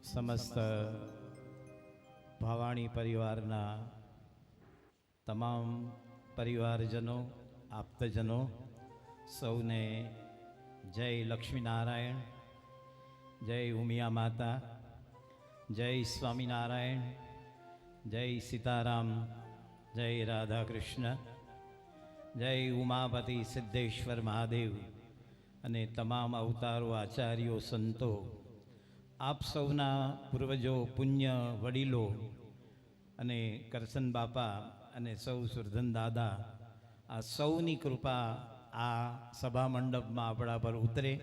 સમસ્ત ભાવાણી પરિવારના તમામ પરિવારજનો, આપ્તજનો સૌને જય લક્ષ્મીનારાયણ, જય ઉમિયા માતા, જય સ્વામિનારાયણ, જય સીતારામ, જય રાધા કૃષ્ણ, જય ઉમાપતિ સિદ્ધેશ્વર મહાદેવ અને તમામ અવતારો, આચાર્યો, સંતો, આપ સૌના પૂર્વજો, પુણ્ય વડીલો અને કરશન બાપા અને સૌ સુરધન દાદા, આ સૌની કૃપા આ સભા મંડપમાં આપણા પર ઉતરે.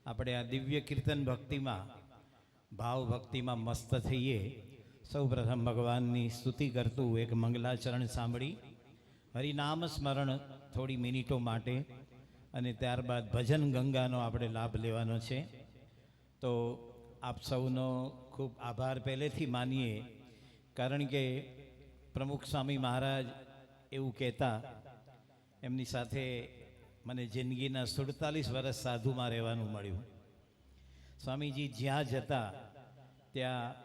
આપણે આ દિવ્ય કીર્તન ભક્તિમાં, ભાવ ભક્તિમાં મસ્ત થઈએ. સૌ પ્રથમ ભગવાનની સ્તુતિ કરતું એક મંગલાચરણ સાંભળી હરિનામ સ્મરણ થોડી મિનિટો માટે અને ત્યારબાદ ભજન ગંગાનો આપણે લાભ લેવાનો છે. તો આપ સૌનો ખૂબ આભાર પહેલેથી માનીએ, કારણ કે પ્રમુખ સ્વામી મહારાજ એવું કહેતા, એમની સાથે મને જિંદગીના 47 વર્ષ સાધુમાં રહેવાનું મળ્યું. સ્વામીજી જ્યાં જતા ત્યાં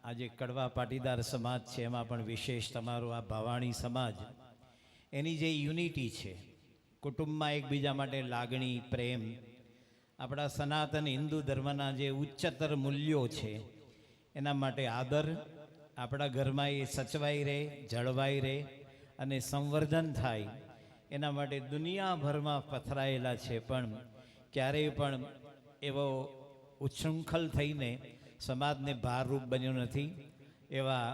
આજે કડવા પાટીદાર સમાજ છે, એમાં પણ વિશેષ તમારો આ ભાવાણી સમાજ, એની જે યુનિટી છે, કુટુંબમાં એકબીજા માટે લાગણી, પ્રેમ, આપણા સનાતન હિન્દુ ધર્મના જે ઉચ્ચતર મૂલ્યો છે એના માટે આદર, આપણા ઘરમાં એ સચવાઈ રહે, જળવાઈ રહે અને સંવર્ધન થાય, એના માટે દુનિયાભરમાં પથરાયેલા છે. પણ ક્યારેય પણ એવો ઉચ્છૃંખલ થઈને સમાજને ભારરૂપ બન્યો નથી. એવા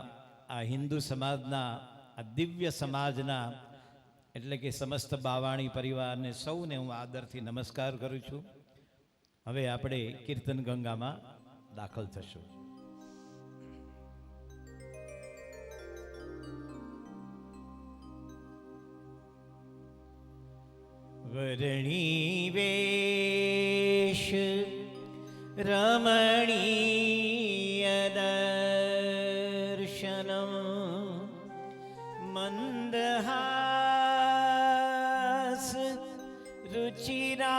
આ હિન્દુ સમાજના, આ દિવ્ય સમાજના, એટલે કે સમસ્ત બાવાણી પરિવારને સૌને હું આદરથી નમસ્કાર કરું છું. હવે આપણે કીર્તન ગંગામાં દાખલ થશું. વરણી વેશ રમણીય દર્શનમ મંદહાસ રુચિરાનનાંબુજં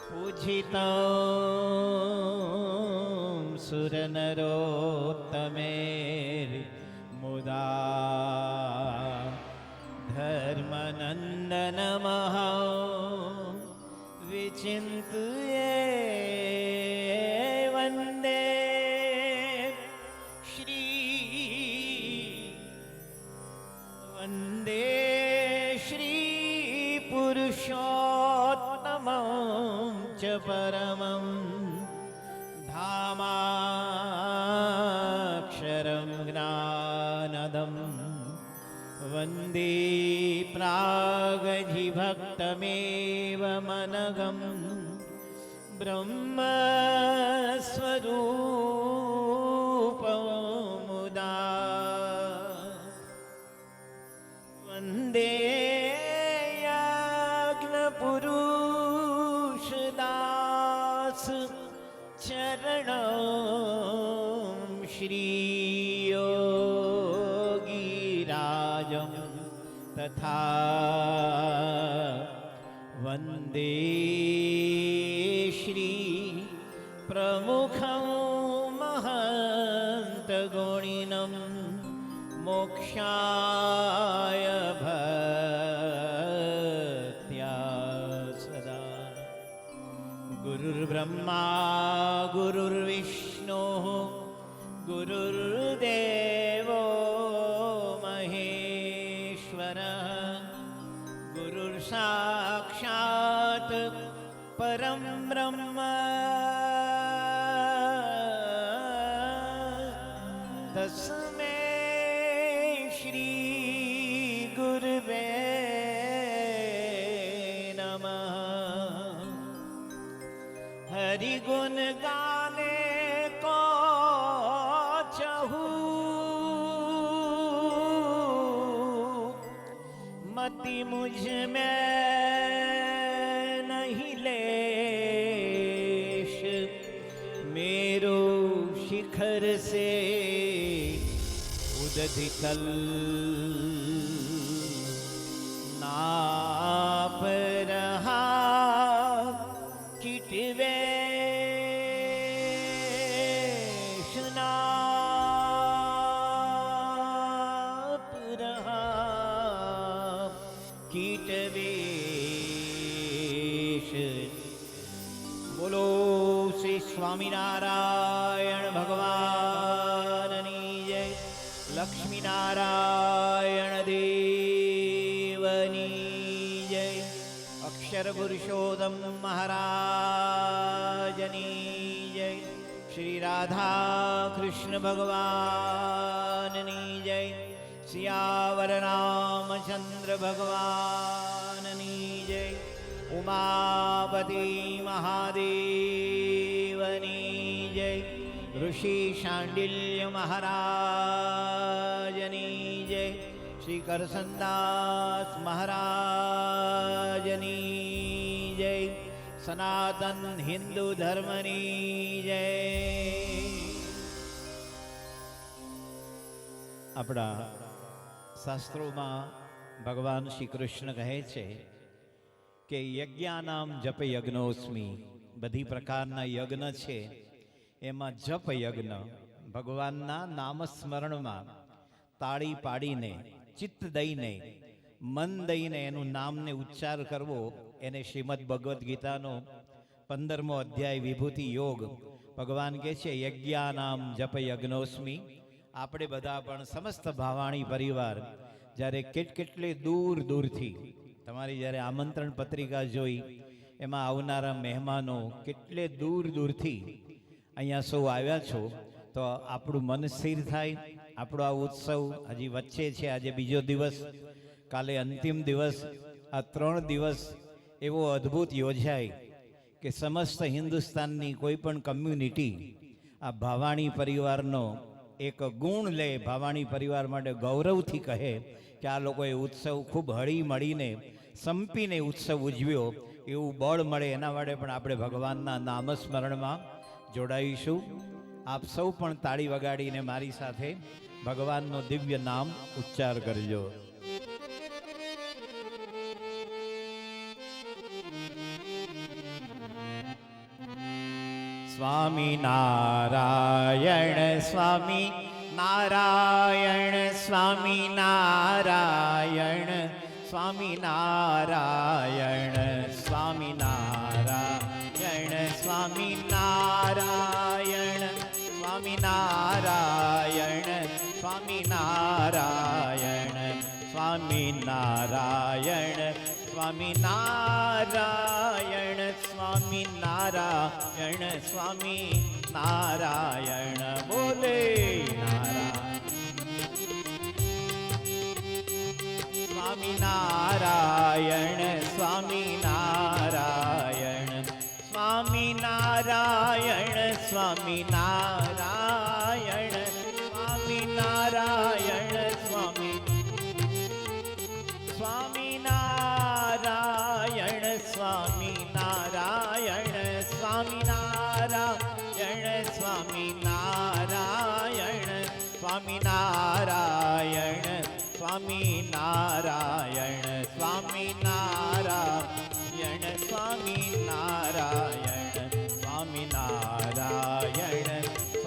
પૂજિतं સુરનરોત્તમેર મુદા ધર્મનંદન મહા વિચિંતયે વંદે શ્રી પુરુષોત્તમં ચ પરમં ધામાક્ષરં જ્ઞાનદં વંદે પ્રાગજીભક્તમેવ મનગં બ્રહ્મસ્વરૂપં મુદા વંદે યજ્ઞપુરુષદાસ ચરણં શ્રી યોગીરાજં તથા વંદે શ્રી પ્રમુખં મહંત ગુણિનં મોક્ષાય ભક્ત્યા સદા. ગુરુર્બ્રહ્મા ગુરુર્વિષ્ણુ ગુરુર્દેવો મહેશ્વર ગુરુર્સાક્ષાત પરમ બ્રહ્મ તસ્મૈ શ્રી ગુરવે નમઃ. હરિગુણ ગાને કો ચહુ મતિ મુझ में नहीं लेश मेरो शिखर से उदधि तल नाप रहा કીટ વેશ. બોલો શ્રી સ્વામિનારાયણ ભગવાનની જય. લક્ષ્મીનારાયણ દેવની જય. અક્ષર પુરુષોત્તમ મહારાજની જય. શ્રી રાધા કૃષ્ણ ભગવાનની જય. સિયાવર રામચંદ્ર ભગવાનની જય. ઉમાપતિ મહાદેવની જય. ઋષિ શાંડિલ્ય મહારાજની જય. શ્રી કરસનદાસ મહારાજની જય. સનાતન હિન્દુ ધર્મની જય. આપણા શાસ્ત્રોમાં ભગવાન શ્રી કૃષ્ણ કહે છે કે યજ્ઞાનામ જપ યજ્ઞોસ્મી. બધી પ્રકારના યજ્ઞ છે, એમાં જપ યજ્ઞ ભગવાનના નામસ્મરણમાં તાળી પાડીને, ચિત્ત દઈને, મન દઈને એનું નામને ઉચ્ચાર કરવો, એને શ્રીમદ ભગવદ્ ગીતાનો 15મો અધ્યાય વિભૂતિ યોગ ભગવાન કહે છે યજ્ઞાનામ જપ યજ્ઞોસ્મી. આપણે બધા પણ સમસ્ત ભાવાણી પરિવાર જ્યારે કેટલે દૂર દૂરથી તમારી જ્યારે આમંત્રણ પત્રિકા જોઈ એમાં આવનારા મહેમાનો કેટલે દૂર દૂરથી અહીંયા સૌ આવ્યા છો, તો આપણું મન સ્થિર થાય. આપણો આ ઉત્સવ હજી વચ્ચે છે, આજે બીજો દિવસ, કાલે અંતિમ દિવસ. આ 3 દિવસ એવો અદ્ભુત યોજાય કે સમસ્ત હિન્દુસ્તાનની કોઈ પણ કમ્યુનિટી આ ભાવાણી પરિવારનો એક ગુણ લે, ભાવાણી પરિવાર માટે ગૌરવથી કહે કે આ લોકોએ ઉત્સવ ખૂબ હળી મળીને સંપીને ઉત્સવ ઉજવ્યો, એવું બળ મળે. એના માટે પણ આપણે ભગવાનના નામસ્મરણમાં જોડાઈશું. આપ સૌ પણ તાળી વગાડીને મારી સાથે ભગવાનનો દિવ્ય નામ ઉચ્ચાર કરજો. સ્વામી નારાયણ સ્વામી નારાયણ સ્વામી નારાયણ સ્વામી નારાયણ સ્વામી નારાયણ સ્વામી નારાયણ સ્વામી નારાયણ સ્વામી નારાયણ સ્વામી નારાયણ સ્વામી નારાયણ સ્વામી નારાયણ સ્વામી નારાયણ. બોલે સ્વામી નારાયણ સ્વામી નારાયણ સ્વામી નારાયણ સ્વામી નારાયણ સ્વામી નારાયણ સ્વામી સ્વામી નારાયણ સ્વામી નારાયણ સ્વામી નારાયણ સ્વામી નારાયણ સ્વામી નારાયણ સ્વામી નારાયણ સ્વામી નારાયણ સ્વામી નારાયણ સ્વામી નારાયણ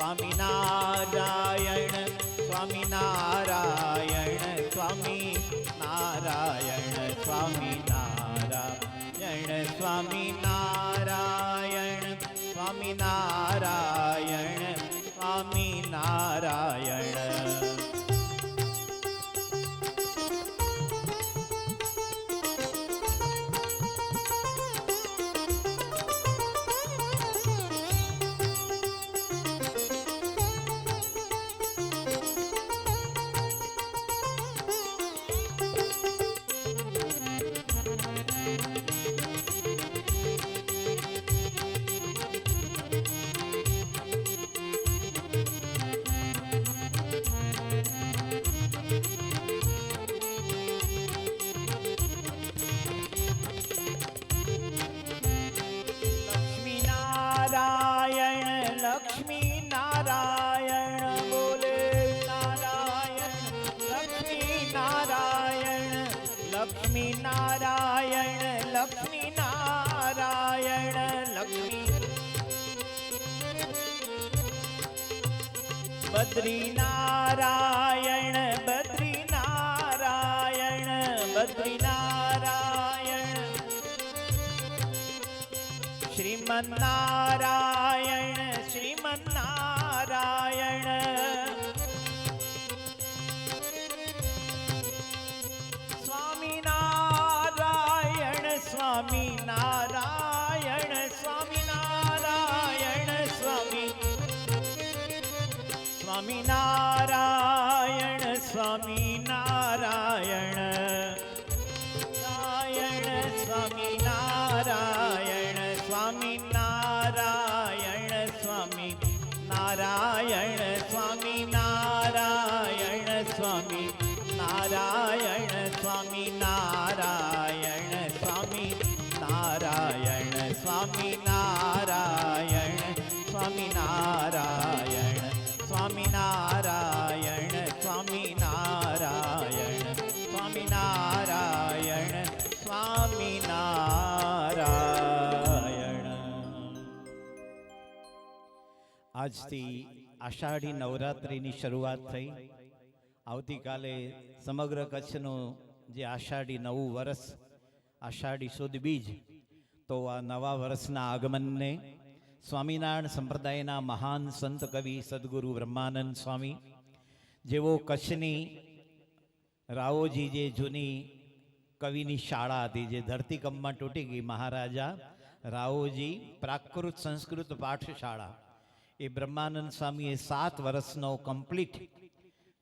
સ્વામી નારાયણ સ્વામી નારાયણ સ્વામી નારાયણ સ્વામી નારાયણ સ્વામી નારાયણ સ્વામી નારાયણ સ્વામી નારાયણ. લક્ષ્મી નારાયણ બોલે નારાયણ લક્ષ્મી નારાયણ લક્ષ્મી નારાયણ લક્ષ્મી નારાયણ લક્ષ્મી બદ્રી નારાયણ બદ્રી નારાયણ બદ્રી નારાયણ શ્રીમન્નારાયણ શ્રીમન્નારાયણ સ્વામિનારાયણ સ્વામિનારાયણ સ્વામિનારાયણ સ્વામિનારાયણ સ્વામિનારાયણ સ્વામિનારાયણ સ્વામિનારાયણ સ્વામિનારાયણ સ્વામિનારાયણ સ્વામિનારાયણ સ્વામિનારાયણ સ્વામિનારાયણ સ્વામિનારાયણ સ્વામિનારાયણ સ્વામિનારાયણ સ્વામિનારાયણ સ્વામિનારાયણ સ્વામિનારાયણ. આજથી આષાઢી નવરાત્રિની શરૂઆત થઈ. આવતીકાલે સમગ્ર કચ્છનું જે આષાઢી નવું વર્ષ, આષાઢી સુદ બીજ, તો આ નવા વર્ષના આગમનને સ્વામિનારાયણ સંપ્રદાયના મહાન સંત કવિ સદગુરુ બ્રહ્માનંદ સ્વામી, જેઓ કચ્છની રાઓજી જે જૂની કવિની શાળા હતી, જે ધરતીકંપમાં તૂટી ગઈ, મહારાજા રાઓજી પ્રાકૃત સંસ્કૃત પાઠશાળા, એ બ્રહ્માનંદ સ્વામીએ 7 વર્ષનો કમ્પ્લીટ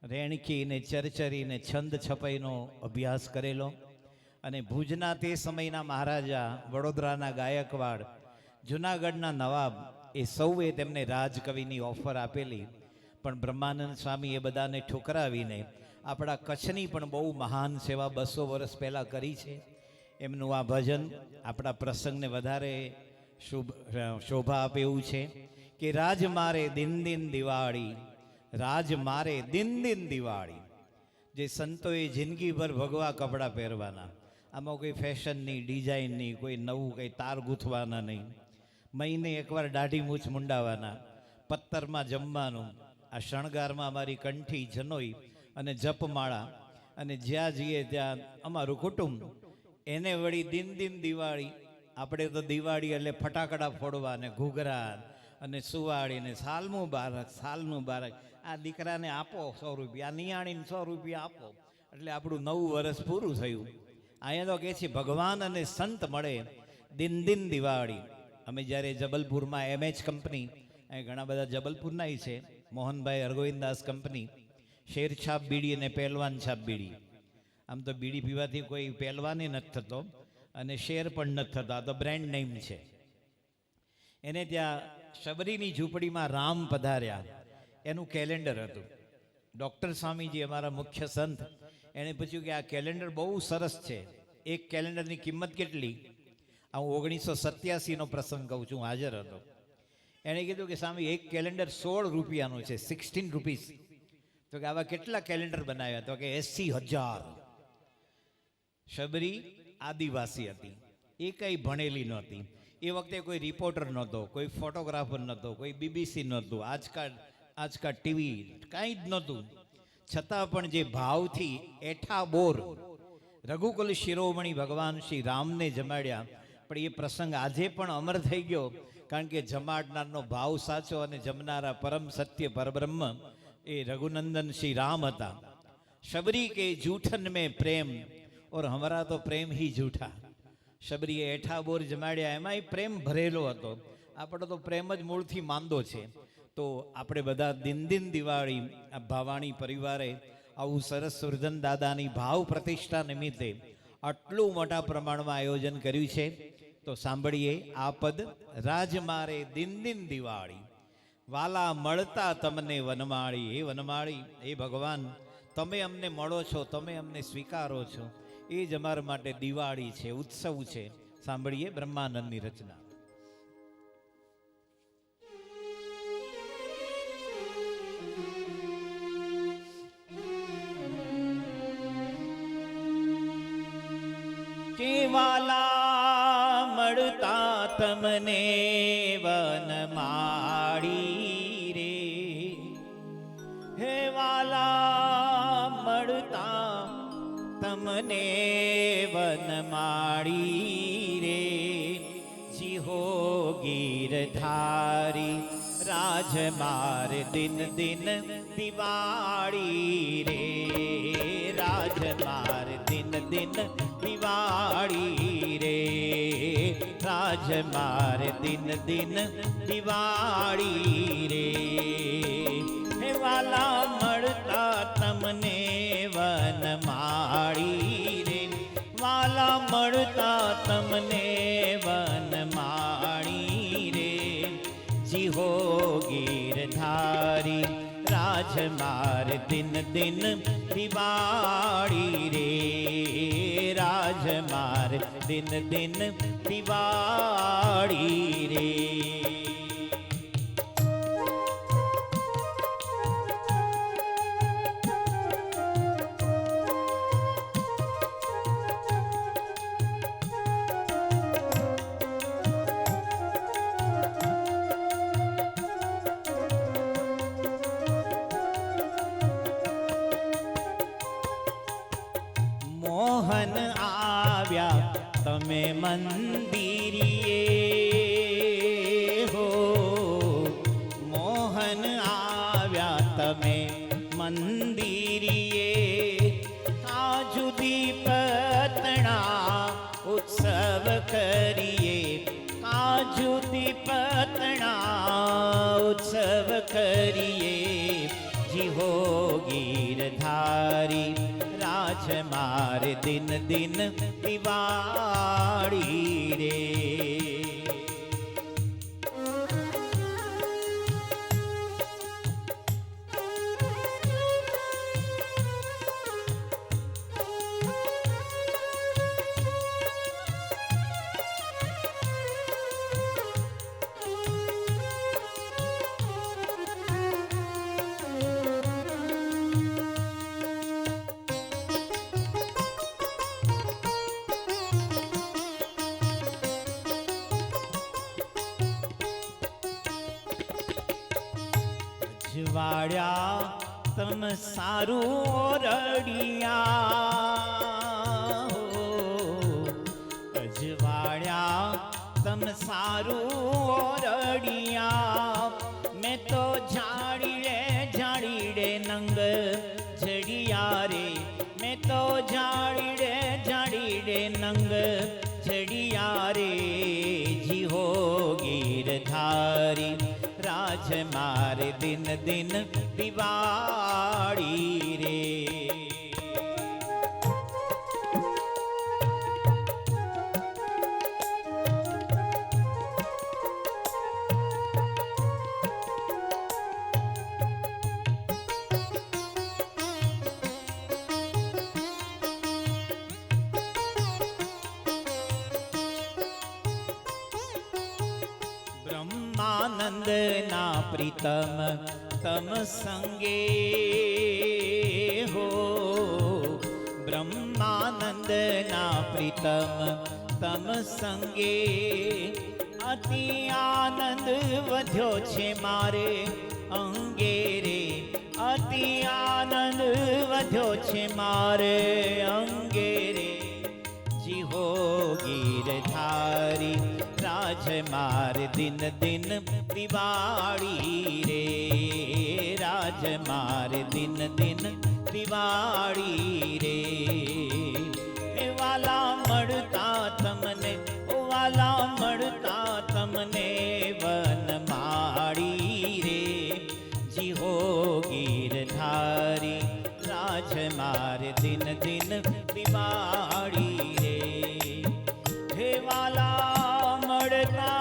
રેણકી ને ચરચરી ને છંદ છપાઈનો અભ્યાસ કરેલો. અને ભુજના તે સમયના મહારાજા, વડોદરાના ગાયકવાડ, જુનાગઢના નવાબ, એ સૌએ તેમને રાજકવિની ઓફર આપેલી. પણ બ્રહ્માનંદ સ્વામી એ બધાને ઠુકરાવીને આપણા કચ્છની પણ બહુ મહાન સેવા 200 વર્ષ પહેલાં કરી છે. એમનું આ ભજન આપણા પ્રસંગને વધારે શોભા આપે એવું છે કે રાજ મારે દિન દિન દિવાળી, રાજ મારે દિન દિન દિવાળી. જે સંતોએ જિંદગીભર ભગવા કપડાં પહેરવાના, આમાં કોઈ ફેશનની, ડિઝાઇનની, કોઈ નવું કંઈ તાર ગૂંથવાના નહીં, મહિને એકવાર દાઢી મૂછ મુંડાવાના, પત્તરમાં જમવાનું, આ શણગારમાં અમારી કંઠી, જનોઈ અને જપમાળા, અને જ્યાં જઈએ ત્યાં અમારું કુટુંબ, એને વળી દિન દિન દિવાળી. આપણે તો દિવાળી એટલે ફટાકડા ફોડવા ને ઘૂઘરા અને સુવાળીને સાલ મુબારક, સાલ મુબારક. આ દીકરાને આપો 100 રૂપિયા, નિયાણીને 100 રૂપિયા આપો, એટલે આપણું નવું વર્ષ પૂરું થયું. અહીંયા તો કહે છે ભગવાન અને સંત મળે દિન દિન દિવાળી. અમે જ્યારે જબલપુરમાં MH કંપની, અહીં ઘણા બધા જબલપુરના છે, મોહનભાઈ અરગોવિંદાસ કંપની, શેર છાપ બીડી અને પહેલવાન છાપ બીડી. આમ તો બીડી પીવાથી કોઈ પહેલવાને નથી થતો અને શેર પણ નથી થતો, આ તો બ્રાન્ડ નેમ છે. એને ત્યાં શબરીની ઝૂંપડીમાં રામ પધાર્યા, એનું કેલેન્ડર હતું. ડૉક્ટર સ્વામીજી, અમારા મુખ્ય સંત, એણે પૂછ્યું કે આ કેલેન્ડર બહુ સરસ છે, એક કેલેન્ડરની કિંમત કેટલી? આ હું 1987નો પ્રસંગ કહું છું, હાજર હતો. એણે કીધું કે સ્વામી એક કેલેન્ડર 16 રૂપિયાનું છે, 16 રૂપીસ. તો કે આવા કેટલા કેલેન્ડર બનાવ્યા? તો કે 80,000. શબરી આદિવાસી હતી, એ કંઈ ભણેલી નહોતી. એ વખતે કોઈ રિપોર્ટર નહોતો, કોઈ ફોટોગ્રાફર નહોતો, કોઈ BBC નહોતું, આજકાલ ટીવી કાંઈ જ નહોતું. છતાં પણ જે ભાવથી એઠા બોર રઘુકુલ શિરોમણી ભગવાન શ્રી રામને જમાડ્યા. પણ એ પ્રસંગ આજે પણ અમર થઈ ગયો, કારણ કે જમાડનારનો ભાવ સાચો અને જમનારા પરમ સત્ય પરબ્રહ્મ એ રઘુનંદન શ્રી રામ હતા. શબરી કે જૂઠન મેં પ્રેમ ઓર હમારા તો પ્રેમ હી જૂઠા. શબરીએ એઠા બોર જમાડ્યા, એમાંય પ્રેમ ભરેલો હતો. આપણો તો પ્રેમ જ મૂળથી માંદો છે. તો આપણે બધા દિન દિન દિવાળી, આ ભાવાણી પરિવારે આવું સરસ સુરધન દાદાની ભાવ પ્રતિષ્ઠા નિમિત્તે આટલું મોટા પ્રમાણમાં આયોજન કર્યું છે. તો સાંભળીએ આ પદ. રાજ મારે દિન દિન દિવાળી, વાલા મળતા તમને વનમાળી. એ વનમાળી, એ ભગવાન, તમે અમને મળો છો, તમે અમને સ્વીકારો છો, એ જ અમારા માટે દિવાળી છે, ઉત્સવ છે. સાંભળીએ બ્રહ્માનંદની રચના. કેવાલા મળતા તમને વનમાળી રે, હે વાલા મળતા તમને વનમાળી રે, જીહો ગીરધારી રાજ માર દિન દિન દિવાળી રે, રાજ માર દિન દિન દિવાળી રે, રાજ માર દિન દિન દિવાળી રે. હે વાલા મળતા તમને વનમાળી રે, વાલા મળતા તમને વનમાળી રે. જીહો ગીરધારી રાજ માર દિન દિન દિવાળી રે, રાજ માર દિન દિન દિવાળી રે. મોહન આવ્યા તમે મંદિરિયે હો, મોહન આવ્યા તમે મંદિરિયે. કાજુ દીપતણા ઉત્સવ કરીએ, કાજુ દીપતણા ઉત્સવ કરીએ. જીહો ગીરધારી રાજ માર દિન દિન દિવાળી રે. અજવાળ્યા તમ સારું ઓરડિયા હો, અજવાળ્યા તમ સારું ઓરડિયા. મેં તો ઝાડી રે નંગ જડિયા રે, મેં તો ઝાડી રે નંગ જડિયા રે. જીહો ગીરધારી રાજ માર દિન દિન દિવાળી રે. બ્રહ્માનંદ ના પ્રીતમ તમ સંગે હો, બ્રહ્માનંદ ના પ્રીતમ તમ સંગે. અતિ આનંદ વધ્યો છે મારે અંગે રે, અતિ આનંદ વધ્યો છે મારે અંગે રે. જીહો ગીરધારી રાજ માર દિન દિન દિવાળી રે, રાજ માર દિન દિન દિવાળી રે. એ વાલા મળતા તમને, ઓ વાલા મળતા તમને વનમાળી રે. જીહો ગીરધારી રાજ માર દિન દિન દિવાળી રે. હે વાલા મળતા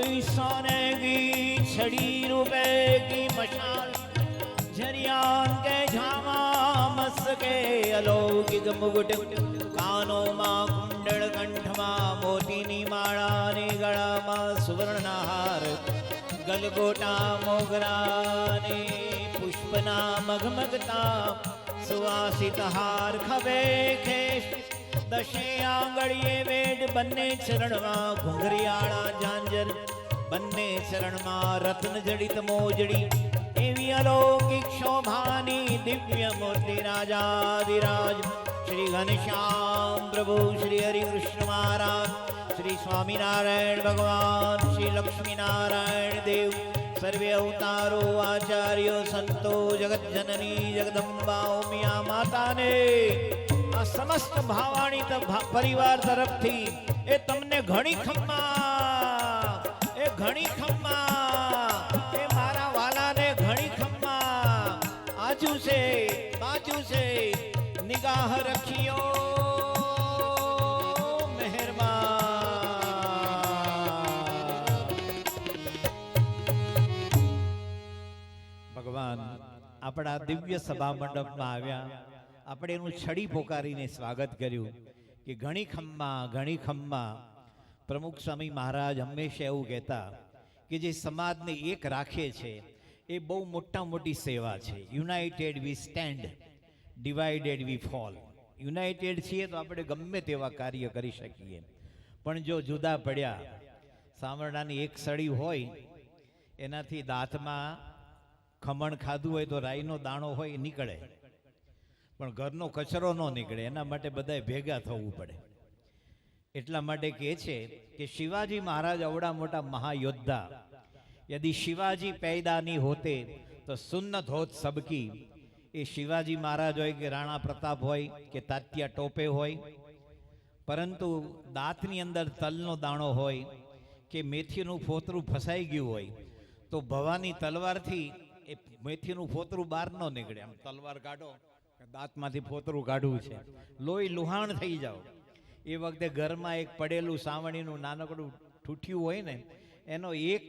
ऐसा की छड़ी रुपए की मशाल झरियान के झामा मस के अलौकिक मुकुट कानों માં કુંડળ કંઠમાં મોતીની માળા ને ગળામાં સુવર્ણના હાર ગલગોટા મોગરા ને પુષ્પના મગમગતા સુવાસિત હાર ખભે ખેશ દશે આંગળીએ વેડ બંને ચરણમાં ઘુંઘરિયાળા ઝાંઝર બંને ચરણમાં રત્ન જડિત મોજડી એવી અલૌકિક શોભાની દિવ્ય મૂર્તિ રાજાધિરાજ શ્રી ઘનશ્યામ પ્રભુ, શ્રી હરિકૃષ્ણ મહારાજ, શ્રી સ્વામિનારાયણ ભગવાન, શ્રી લક્ષ્મીનારાયણ દેવ, સર્વે અવતારો આચાર્યો સંતો, જગતજનની જગદંબા ઉમિયા માતાને આ સમસ્ત ભાવાણી પરિવાર તરફથી એ તમને ઘણી ખમ્મા, એ ઘણી ખમ્મા, એ મારા વાલાને ઘણી ખમ્મા. આજુ છે બાજુ છે નિગાહ રખિયો ભગવાન આપણા દિવ્ય સભા મંડપમાં આવ્યા. આપણે એનું છડી પોકારીને સ્વાગત કર્યું કે ઘણી ખમ્મા ઘણી ખમ્મા. પ્રમુખ સ્વામી મહારાજ હંમેશા એવું કહેતા કે જે સમાજને એક રાખે છે એ બહુ મોટી સેવા છે. United we stand, divided we fall. United છીએ તો આપણે ગમે તેવા કાર્ય કરી શકીએ, પણ જો જુદા પડ્યા, સામરડાની એક સળી હોય એનાથી દાંતમાં ખમણ ખાધું હોય તો રાઈનો દાણો હોય એ નીકળે, પણ ઘરનો કચરો ન નીકળે. એના માટે બધાએ ભેગા થવું પડે. એટલા માટે કહે છે કે શિવાજી મહારાજ અવડા મોટા મહાયોદ્ધા, યદિ શિવાજી પૈદા નહીં હોતે તો સુન્નત હોત સબકી. એ શિવાજી મહારાજ હોય કે રાણા પ્રતાપ હોય કે તાત્યા ટોપે હોય, પરંતુ દાંતની અંદર તલનો દાણો હોય કે મેથીનું ફોતરું ફસાઈ ગયું હોય તો ભવાની તલવારથી એ મેથીનું ફોતરું બહાર ન નીકળે. આમ તલવાર કાઢો, દાંતમાંથી ફોતરું કાઢવું છે, લોહી લુહાણ થઈ જાઓ. એ વખતે ઘરમાં એક પડેલું સાવરણીનું નાનકડું ઠૂઠિયું હોય ને, એનો એક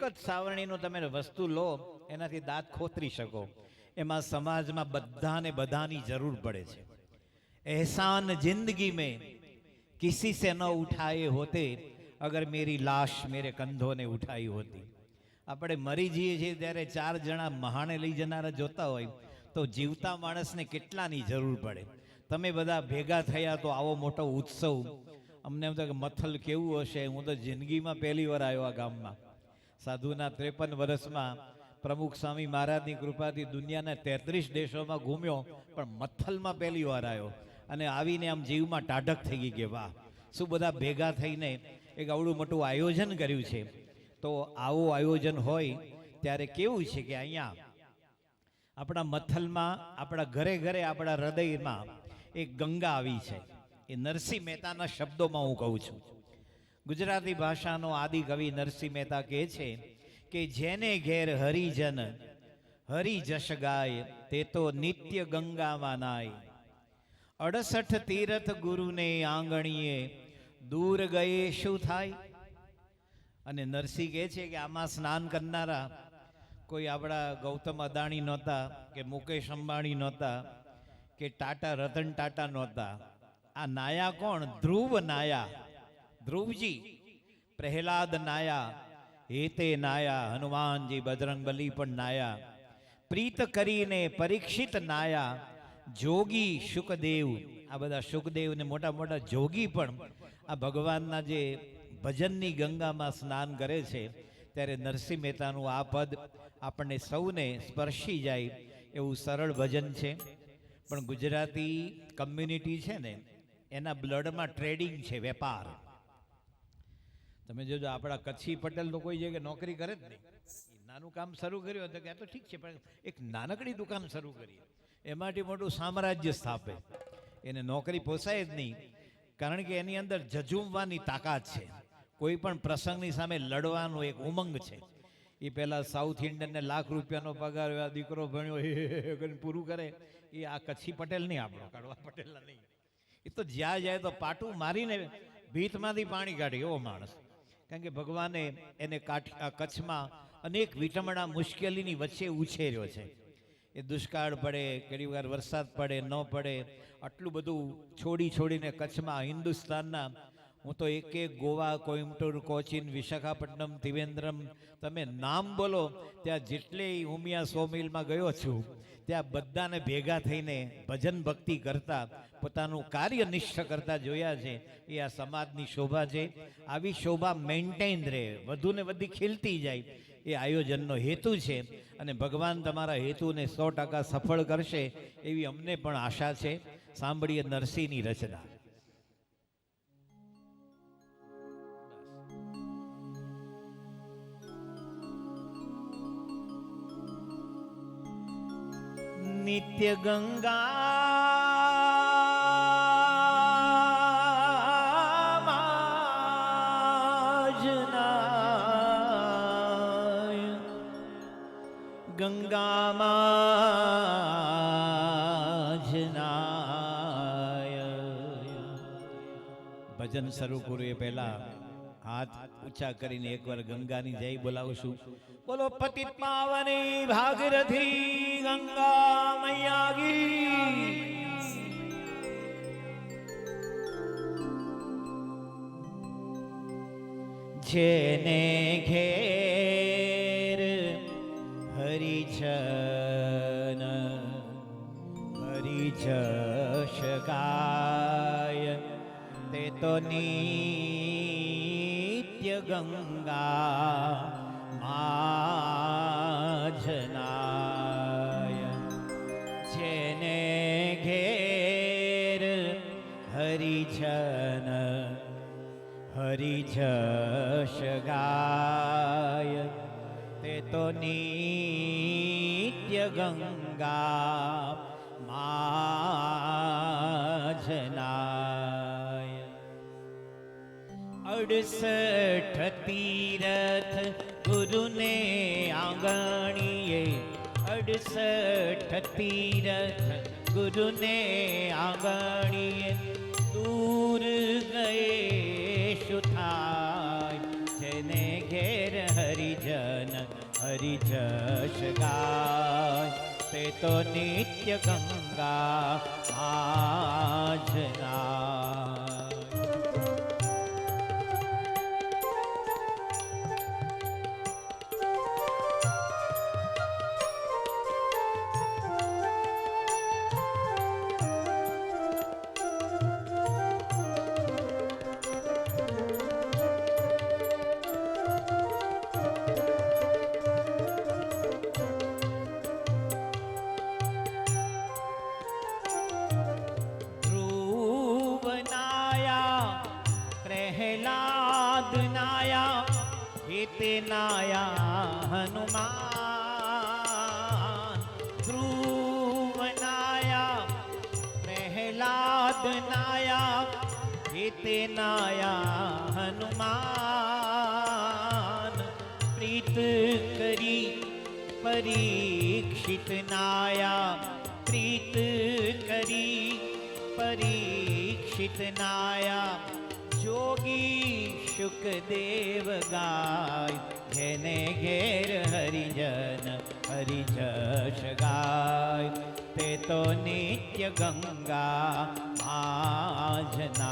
જ સાવરણીનું તમે વસ્તુ લો, એનાથી દાંત ખોતરી શકો. એમાં સમાજમાં બધાની જરૂર પડે છે. એહસાન જિંદગી મેં કિસી સે ન ઉઠાએ હોતે અગર મેરી લાશ મેરે કંધોને ઉઠાઈ હોતી. આપણે મરી જઈએ છીએ ત્યારે 4 જણા મહાણે લઈ જનારા જોતા હોય તો જીવતા માણસને કેટલાની જરૂર પડે. તમે બધા ભેગા થયા તો આવો મોટો ઉત્સવ. અમને એમ થાય કે મથલ કેવું હશે. હું તો જિંદગીમાં પહેલી વાર આવ્યો આ ગામમાં. સાધુના 53 વર્ષમાં પ્રમુખ સ્વામી મહારાજની કૃપાથી દુનિયાના 33 દેશોમાં ઘૂમ્યો, પણ મથલમાં પહેલી વાર આવ્યો. અને આવીને આમ જીવમાં ટાઢક થઈ ગઈ કે વાહ, શું બધા ભેગા થઈને એક આવડું મોટું આયોજન કર્યું છે. તો આવું આયોજન હોય ત્યારે કેવું છે કે અહીંયા આપણા મથલમાં, આપણા ઘરે ઘરે, આપણા હૃદયમાં એક ગંગા આવી છે. એ નરસિંહ મહેતાના શબ્દોમાં હું કહું છું. ગુજરાતી ભાષાનો આદિ કવિ નરસિંહ મહેતા કહે છે કે જેને ઘેર હરિજન હરિ જશ ગાય તે તો નિત્ય ગંગામાં નાય. 68 તીરથ ગુરુને આંગણીએ દૂર ગયે શું થાય. અને નરસિંહ કહે છે કે આમાં સ્નાન કરનારા કોઈ આપણા ગૌતમ અદાણી નહોતા કે મુકેશ અંબાણી નહોતા કે રતન ટાટા નહોતા. આ નાયા કોણ? ધ્રુવ નાયા, ધ્રુવજી. પ્રહલાદ નાયા, હેતે નાયા, હનુમાનજી બજરંગબલી પણ નાયા. પ્રીત કરીને પરીક્ષિત નાયા, જોગી શુકદેવ. આ બધા શુકદેવ ને મોટા મોટા જોગી પણ આ ભગવાનના જે ભજનની ગંગામાં સ્નાન કરે છે. ત્યારે નરસિંહ મહેતાનું આ પદ આપણને સૌને સ્પર્શી જાય એવું સરળ ભજન છે. પણ ગુજરાતી કમ્યુનિટી છે ને, એના બ્લડમાં ટ્રેડિંગ છે, વેપાર. તમે જોજો આપણા કચ્છી પટેલ તો કોઈ જગ્યાએ નોકરી કરે જ નહીં. નાનું કામ શરૂ કર્યું તો કે આ તો ઠીક છે, પણ એક નાનકડી દુકાન શરૂ કરીએ એમાંથી મોટું સામ્રાજ્ય સ્થાપે. એને નોકરી પોસાય જ નહીં, કારણ કે એની અંદર ઝઝૂમવાની તાકાત છે. કોઈ પણ પ્રસંગની સામે લડવાનું એક ઉમંગ છે. એ પહેલાં સાઉથ ઇન્ડિયનને લાખ રૂપિયાનો પગાર, આ દીકરો ભણ્યો એ પૂરું કરે. એ આ કચ્છી પટેલ નહીં, આપણો કડવા પટેલના નહીં. એ તો જ્યાં જાય તો પાટું મારીને ભીતમાંથી પાણી કાઢે એવો માણસ. કારણ કે ભગવાને એને કચ્છમાં અનેક વિટમણા મુશ્કેલીની વચ્ચે ઉછેર્યો છે. એ દુષ્કાળ પડે, ઘણી વાર વરસાદ પડે, ન પડે, આટલું બધું છોડીને કચ્છમાં હિન્દુસ્તાનના, હું તો એક ગોવા, કોઈમ્બતુર, કોચીન, વિશાખાપટ્ટનમ, ત્રિવેન્દ્રમ, તમે નામ બોલો ત્યાં જેટલી ઉમિયા 100 મિલમાં ગયો છું, ત્યાં બધાને ભેગા થઈને ભજન ભક્તિ કરતા, પોતાનું કાર્ય નિષ્ઠ કરતા જોયા છે. એ આ સમાજની શોભા છે. આવી શોભા મેન્ટેન રહે, વધુને વધી ખીલતી જાય, એ આયોજનનો હેતુ છે. અને ભગવાન તમારા હેતુને 100% સફળ કરશે એવી અમને પણ આશા છે. સાંભળીએ નરસિંહની રચના. નિત્ય ગંગામાજનાય. ભજન શરૂ કરું એ પહેલા હાથ ઊંચા કરીને એકવાર ગંગાની જય બોલાવશું. બોલો પતિત પાવની ભાગીરથી ગંગા મૈયા કી. જેને ઘેર હરિજન હરિજશ ગાય તે તો નિત્ય ગંગા માજનાય. જેને ઘેર હરિજન હરિજશ ગાય તે તો નિત્ય ગંગા માજનાય. 68 તીરથ ગુરુને આંગણીએ. 68 તીરથ ગુરુને આંગણીએ. દૂર ગયે શું થાય જેને ઘેર હરિજન હરિજશ ગાય તે તો નિત્ય ગંગા માજનાય. તે નાયા હનુમાન. ધ્રુવ નાયા પ્રહલાદ નાયા તે નાયા હનુમાન. પ્રીત કરી પરીક્ષિત નાયા. પ્રીત કરી પરીક્ષિત નાયા. જોગી શુકદેવ ગાય જેને ઘેર હરિજન હરિજશ ગાય તે તો નિત્ય ગંગા માજનાય.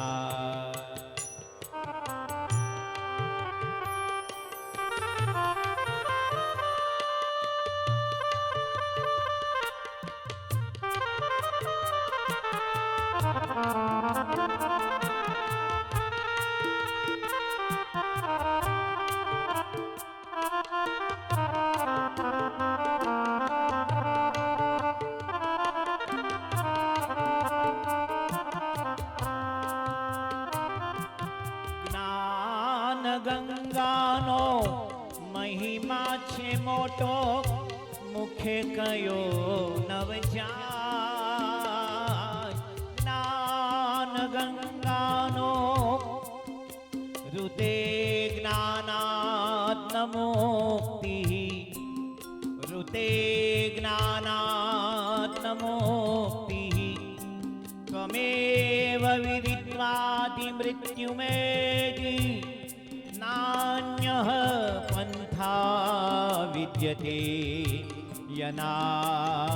ગંગાનો મહિમા છે મોટો મુખે કયો નવ જાય. જ્ઞાન ગંગાનો હૃદે જ્ઞાનાત્મ મુક્તિ. હૃદે જ્ઞાનાત્મ મુક્તિ. ત્વમેવ વિદિત્વાતિ મૃત્યુમેતિ. નાન્યઃ પંથા વિદ્યતે યના.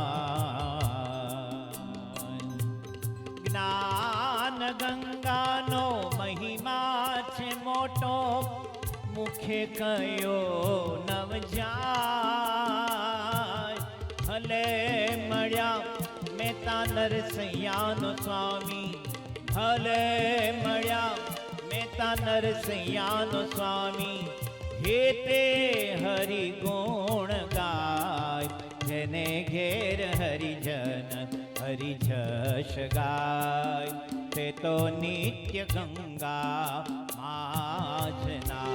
જ્ઞાન ગંગાનો મહિમા છે મોટો મુખે કયો નવ જાય. ભલે મળ્યા મહેતા નરસૈયાનો સ્વામી. ભલે મળ્યા મહેતા નરસૈયાનો સ્વામી. હે તે હરિ ગુણ ગાય જેને ઘેર હરિજન હરિ જશ ગાય, તે તો નિત્ય ગંગા માજના.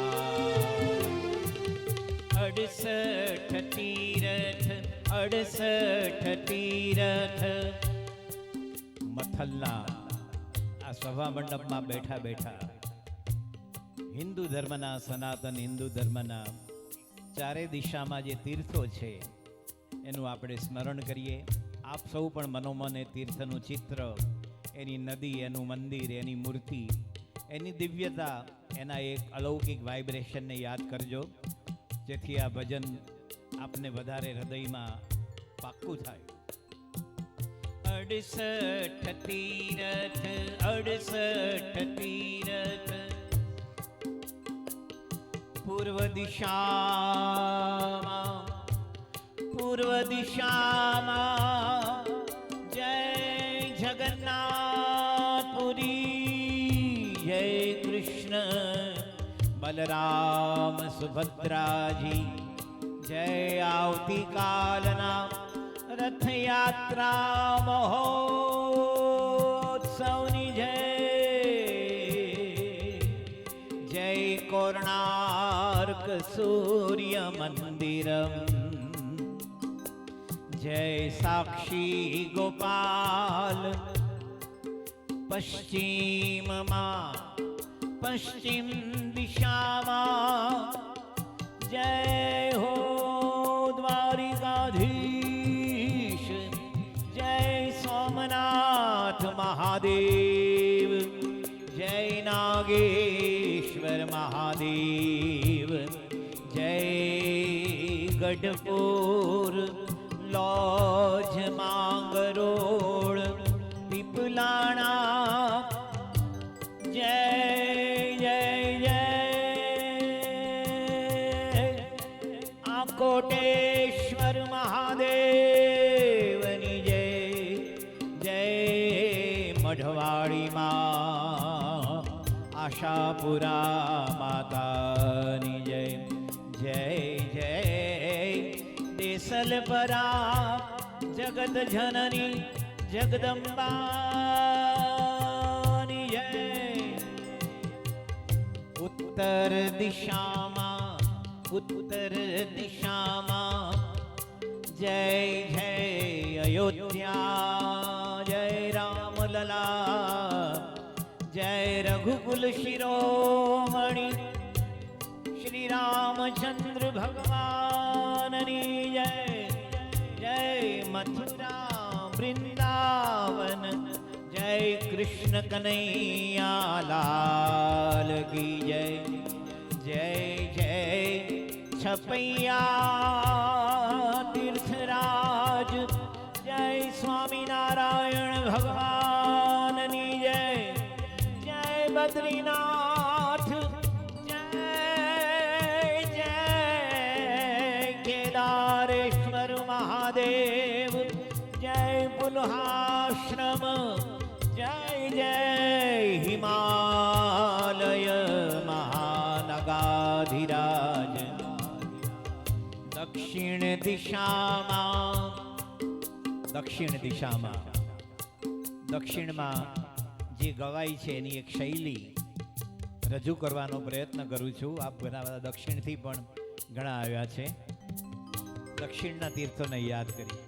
68 તીરથ 68 તીરથ. મથલના આ સભા મંડપમાં બેઠા બેઠા હિન્દુ ધર્મના, સનાતન હિન્દુ ધર્મના ચારે દિશામાં જે તીર્થો છે એનું આપણે સ્મરણ કરીએ. આપ સૌ પણ મનોમન એ તીર્થનું ચિત્ર, એની નદી, એનું મંદિર, એની મૂર્તિ, એની દિવ્યતા, એના એક અલૌકિક વાઇબ્રેશનને યાદ કરજો, જેથી આ ભજન આપને વધારે હૃદયમાં પાક્કું થાય. 68 તીરથ 68 તીરથ. પૂર્વ દિશામાં પૂર્વ દિશામાં જય જગન્નાથપુરી. જય કૃષ્ણ બલરામ સુભદ્રાજી. જય આવતીકાલના રથયાત્રા મહોત્સવની જય. જય કોર્ણાર્ક સૂર્ય મંદિરમ. જય સાક્ષી ગોપાલ. પશ્ચિમમાં પશ્ચિમ દિશામાં જય હો દ્વારિકાધીશ. જય સોમનાથ મહાદેવ. જય નાગેશ્વર મહાદેવ. જય ગઢપુર લોજ માંગરોળ પીપલાણા. જય જય જય. આ કોટેશ્વર મહાદેવની જય. જય મઢવાડીમાં આશાપુરા માતાની જય. જય જય દેસલપરા જગત જનની જગદંબાની જય. ઉત્તર દિશામાં ઉત્તર દિશામાં જય જય અયોધ્યા. જય રામલલા. જય રઘુકુલ શિરોમણિ શ્રી રામચંદ્ર ભગવાનની જય. જય મથુરા વૃંદાવન. જય કૃષ્ણ કનૈયા લાલ કી જય. જય જય છપૈયા તીર્થરાજ. જય સ્વામિનારાયણ ભગવાનની જય. જય બદ્રીનાથ. જય જય કેદારેશ્વર મહાદેવ. જય પુલહાશ્રમ. જય જય હિમાલય મહાનગાધિરાજ. દક્ષિણ દિશામાં દક્ષિણ દિશામાં દક્ષિણમાં જે ગવાય છે એની એક શૈલી રજૂ કરવાનો પ્રયત્ન કરું છું. આપ ઘણા બધા દક્ષિણથી પણ ઘણા આવ્યા છે. દક્ષિણના તીર્થોને યાદ કરી.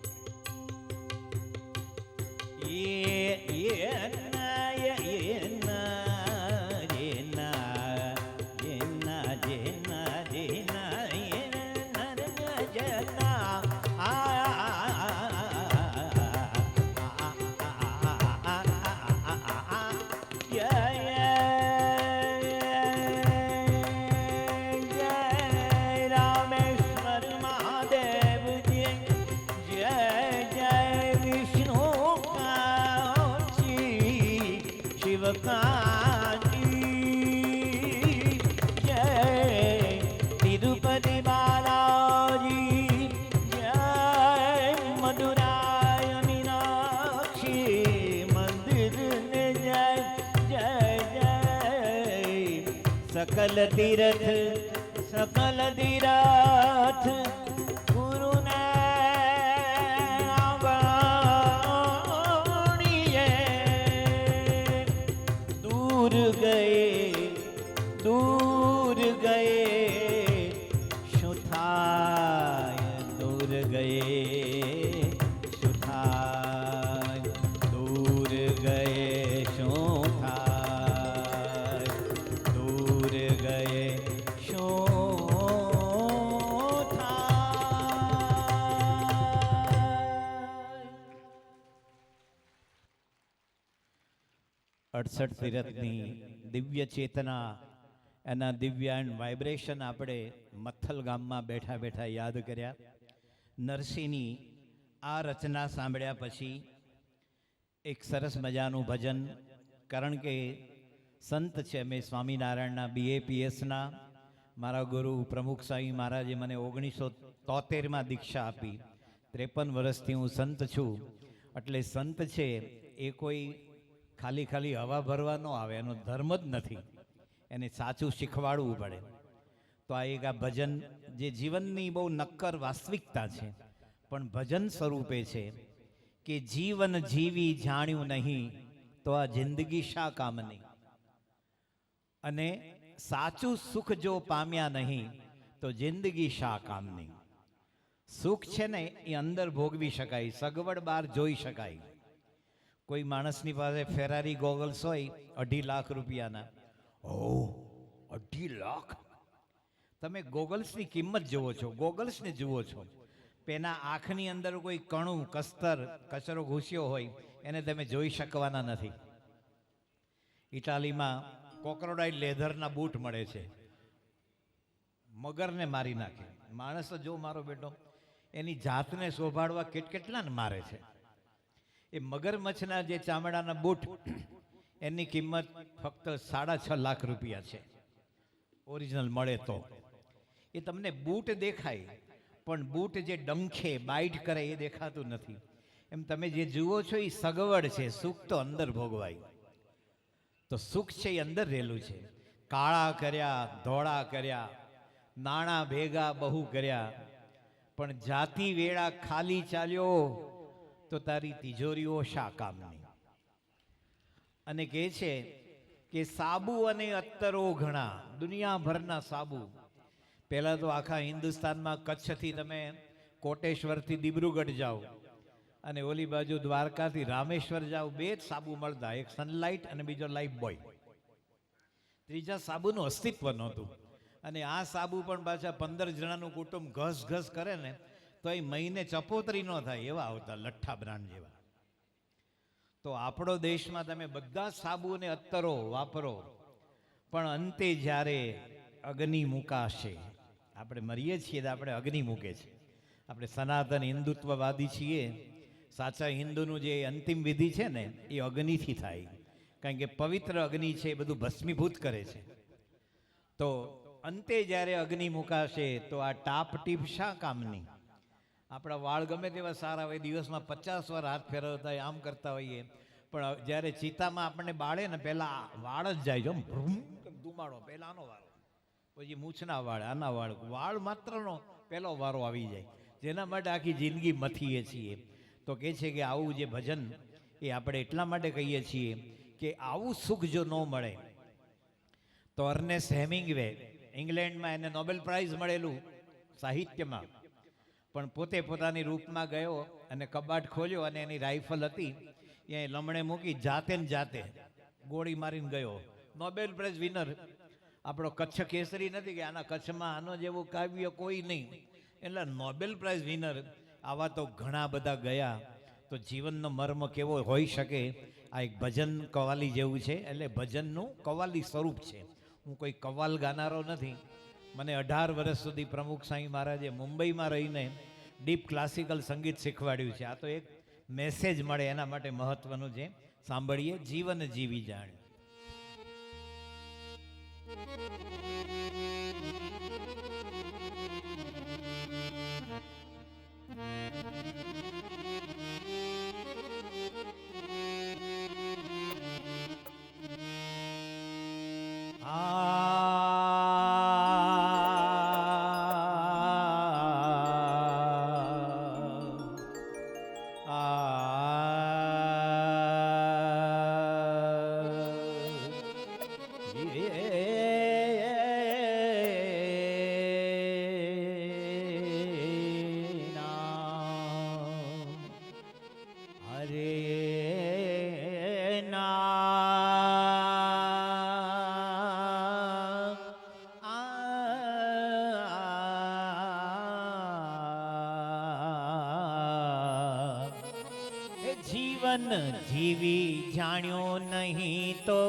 તિરુપતિ બાલાજી. જય મધુરાય મીનાક્ષી મંદિર ને જય. જય જય સકલ તીરથ સકલ તીરથ ગુરુને 68 તીરથની દિવ્ય ચેતના, એના દિવ્ય એન્ડ વાઇબ્રેશન આપણે મથલ ગામમાં બેઠા બેઠા યાદ કર્યા. નરસિંહની આ રચના સાંભળ્યા પછી એક સરસ મજાનું ભજન, કારણ કે સંત છે, મેં સ્વામિનારાયણના BAPSના મારા ગુરુ પ્રમુખ સ્વામી મહારાજે મને 1973માં દીક્ષા આપી. 53 વર્ષથી હું સંત છું. એટલે સંત છે એ કોઈ ખાલી હવા ભરવા ન આવે, એનો ધર્મ જ નથી, એને સાચું શીખવાડવું પડે. તો આ એક આ ભજન જે જીવનની બહુ નક્કર વાસ્તવિકતા છે, પણ ભજન સ્વરૂપે છે કે જીવન જીવી જાણ્યું નહીં તો આ જિંદગી શા કામની, અને સાચું સુખ જો પામ્યા નહીં તો જિંદગી શા કામની. સુખ છે ને એ અંદર ભોગવી શકાય, સગવડ બહાર જોઈ શકાય. કોઈ માણસની પાસે ફેરારી ગોગલ્સ હોય 2.5 લાખ રૂપિયાના, 2.5 લાખ, તમે ગોગલ્સની કિંમત જુઓ છો, ગોગલ્સને જુઓ છો, પેના આંખની અંદર કોઈ કણું કચરો ઘૂસ્યો હોય એને તમે જોઈ શકવાના નથી. ઇટાલીમાં કોક્રોડાઇલ લેધરના બૂટ મળે છે, મગરને મારી નાખે. માણસ જો મારો બેટો એની જાતને શોભાડવા કેટલાને મારે છે. એ મગરમચ્છના જે ચામડાના બૂટ, એની કિંમત ફક્ત 6.5 લાખ રૂપિયા છે, ઓરિજિનલ મળે તો. એ તમને બૂટ દેખાય, પણ બૂટ જે ડંખે બાઇટ કરે એ દેખાતું નથી. એમ તમે જે જુઓ છો એ સગવડ છે, સુખ તો અંદર ભોગવાય. તો સુખ છે એ અંદર રહેલું છે. કાળા કર્યા, ધોળા કર્યા, નાણાં ભેગા બહુ કર્યા, પણ જાતિ વેળા ખાલી ચાલ્યો તો તારી તિજોરીઓ શા કામની. અને કહે છે કે સાબુ અને અત્તરો ઘણા, દુનિયાભરના સાબુ. પહેલાં તો આખા હિન્દુસ્તાનમાં કચ્છથી તમે કોટેશ્વરથી દિબ્રુગઢ જાઓ અને ઓલી બાજુ દ્વારકાથી રામેશ્વર જાઓ, 2 જ સાબુ મળતા, એક સનલાઇટ અને બીજો લાઈફ બોય. ત્રીજા સાબુનું અસ્તિત્વ નહોતું. અને આ સાબુ પણ પાછા 15 જણાનું કુટુંબ ઘસ કરે ને તો એ મહિને ચપોતરી ન થાય એવા આવતા, લઠ્ઠા બ્રાન્ડ જેવા. તો આપણો દેશમાં તમે બધા સાબુ અને અત્તરો વાપરો, પણ અંતે જ્યારે અગ્નિ મુકાશે, આપણે મરીએ છીએ તો આપણે અગ્નિ મૂકે છે. આપણે સનાતન હિન્દુત્વવાદી છીએ. સાચા હિન્દુનું જે અંતિમ વિધિ છે ને એ અગ્નિથી થાય, કારણ કે પવિત્ર અગ્નિ છે એ બધું ભસ્મીભૂત કરે છે. તો અંતે જ્યારે અગ્નિ મુકાશે તો આ ટાપ ટીપ શા કામની. આપણા વાળ ગમે તેવા સારા હોય, દિવસમાં 50 વાર હાથ ફેરવતા હોય, આમ કરતા હોઈએ, પણ જ્યારે ચિતામાં આપણને બાળે ને પહેલાં વાળ જ જાય છે, ધુમાડો પહેલાંનો વારો, પછી મૂછના વાળ, આના વાળ માત્રનો પહેલો વારો આવી જાય, જેના માટે આખી જિંદગી મથીએ છીએ. તો કહે છે કે આવું જે ભજન એ આપણે એટલા માટે કહીએ છીએ કે આવું સુખ જો ન મળે તો અર્નેસ્ટ હેમિંગવે, ઇંગ્લેન્ડમાં એને નોબેલ પ્રાઇઝ મળેલું સાહિત્યમાં, પણ પોતે પોતાની રૂપમાં ગયો અને કબાટ ખોલ્યો અને એની રાઇફલ હતી એ લમણે મૂકી જાતે ને જાતે ગોળી મારીને ગયો. Nobel price winner. આપણો કચ્છ કેસરી નથી કે આના કચ્છમાં આનો જેવું કાવ્ય કોઈ નહીં, એટલે નોબેલ પ્રાઇઝ વિનર. આવા તો ઘણા બધા ગયા. તો જીવનનો મર્મ કેવો હોઈ શકે, આ એક ભજન કવાલી જેવું છે. એટલે ભજનનું કવાલી સ્વરૂપ છે. હું કોઈ કવાલ ગાનારો નથી. મને 18 વર્ષ સુધી પ્રમુખ સ્વામી મહારાજે મુંબઈમાં રહીને ડીપ ક્લાસિકલ સંગીત શીખવાડ્યું છે. આ તો એક મેસેજ મળે એના માટે મહત્વનું છે. સાંભળીએ, જીવન જીવી જાણ. જીવન જીવી જાણ્યો નહીં તો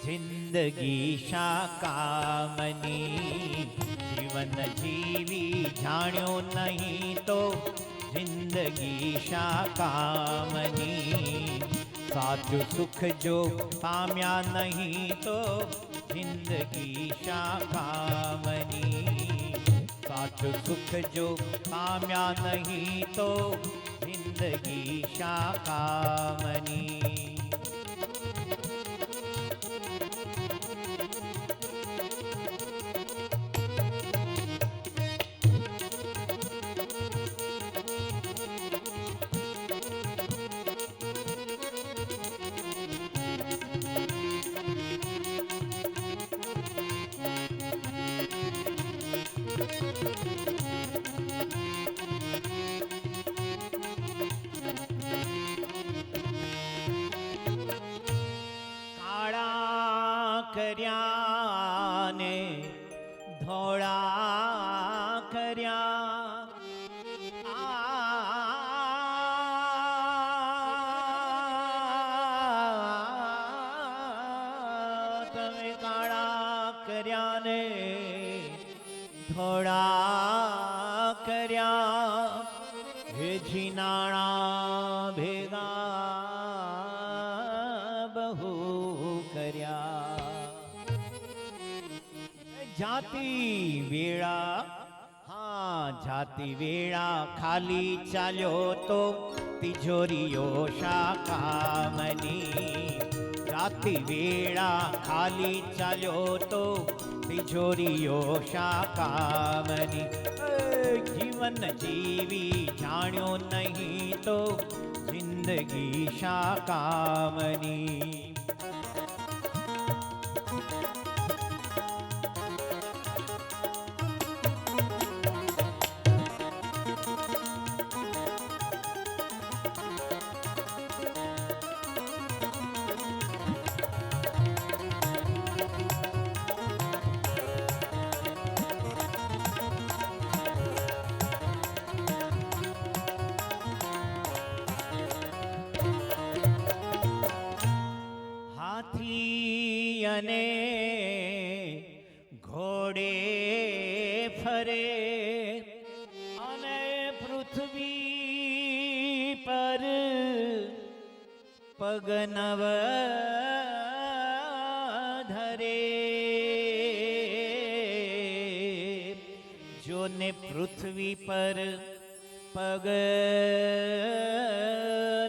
જિંદગી શા કામની. જીવન જીવી જાણ્યો નહીં તો જિંદગી શા કામની. સાચું સુખ જો પામ્યા નહીં તો જિંદગી શા કામની. સાચું સુખ જો પામ્યા નહીં તો જિંદગી શા કામની. કર્યા ને ધોળા કર્યા. તમે કાળા કર્યા ને ધોળા કર્યા. હે જીનાણા ભેગા બહુ કર્યા. જાતિ વેળા, હા જાતિ વેળા ખાલી ચાલ્યો તો તિજોરીઓ શા કામની. જાતિ વેળા ખાલી ચાલ્યો તો તિજોરીઓ શા કામની. જીવન જીવી જાણ્યો નહીં તો જિંદગી શા કામની. હાથી અને ઘોડે ફરે અને પૃથ્વી પર પગ નવ ધરે. જોને પૃથ્વી પર પગ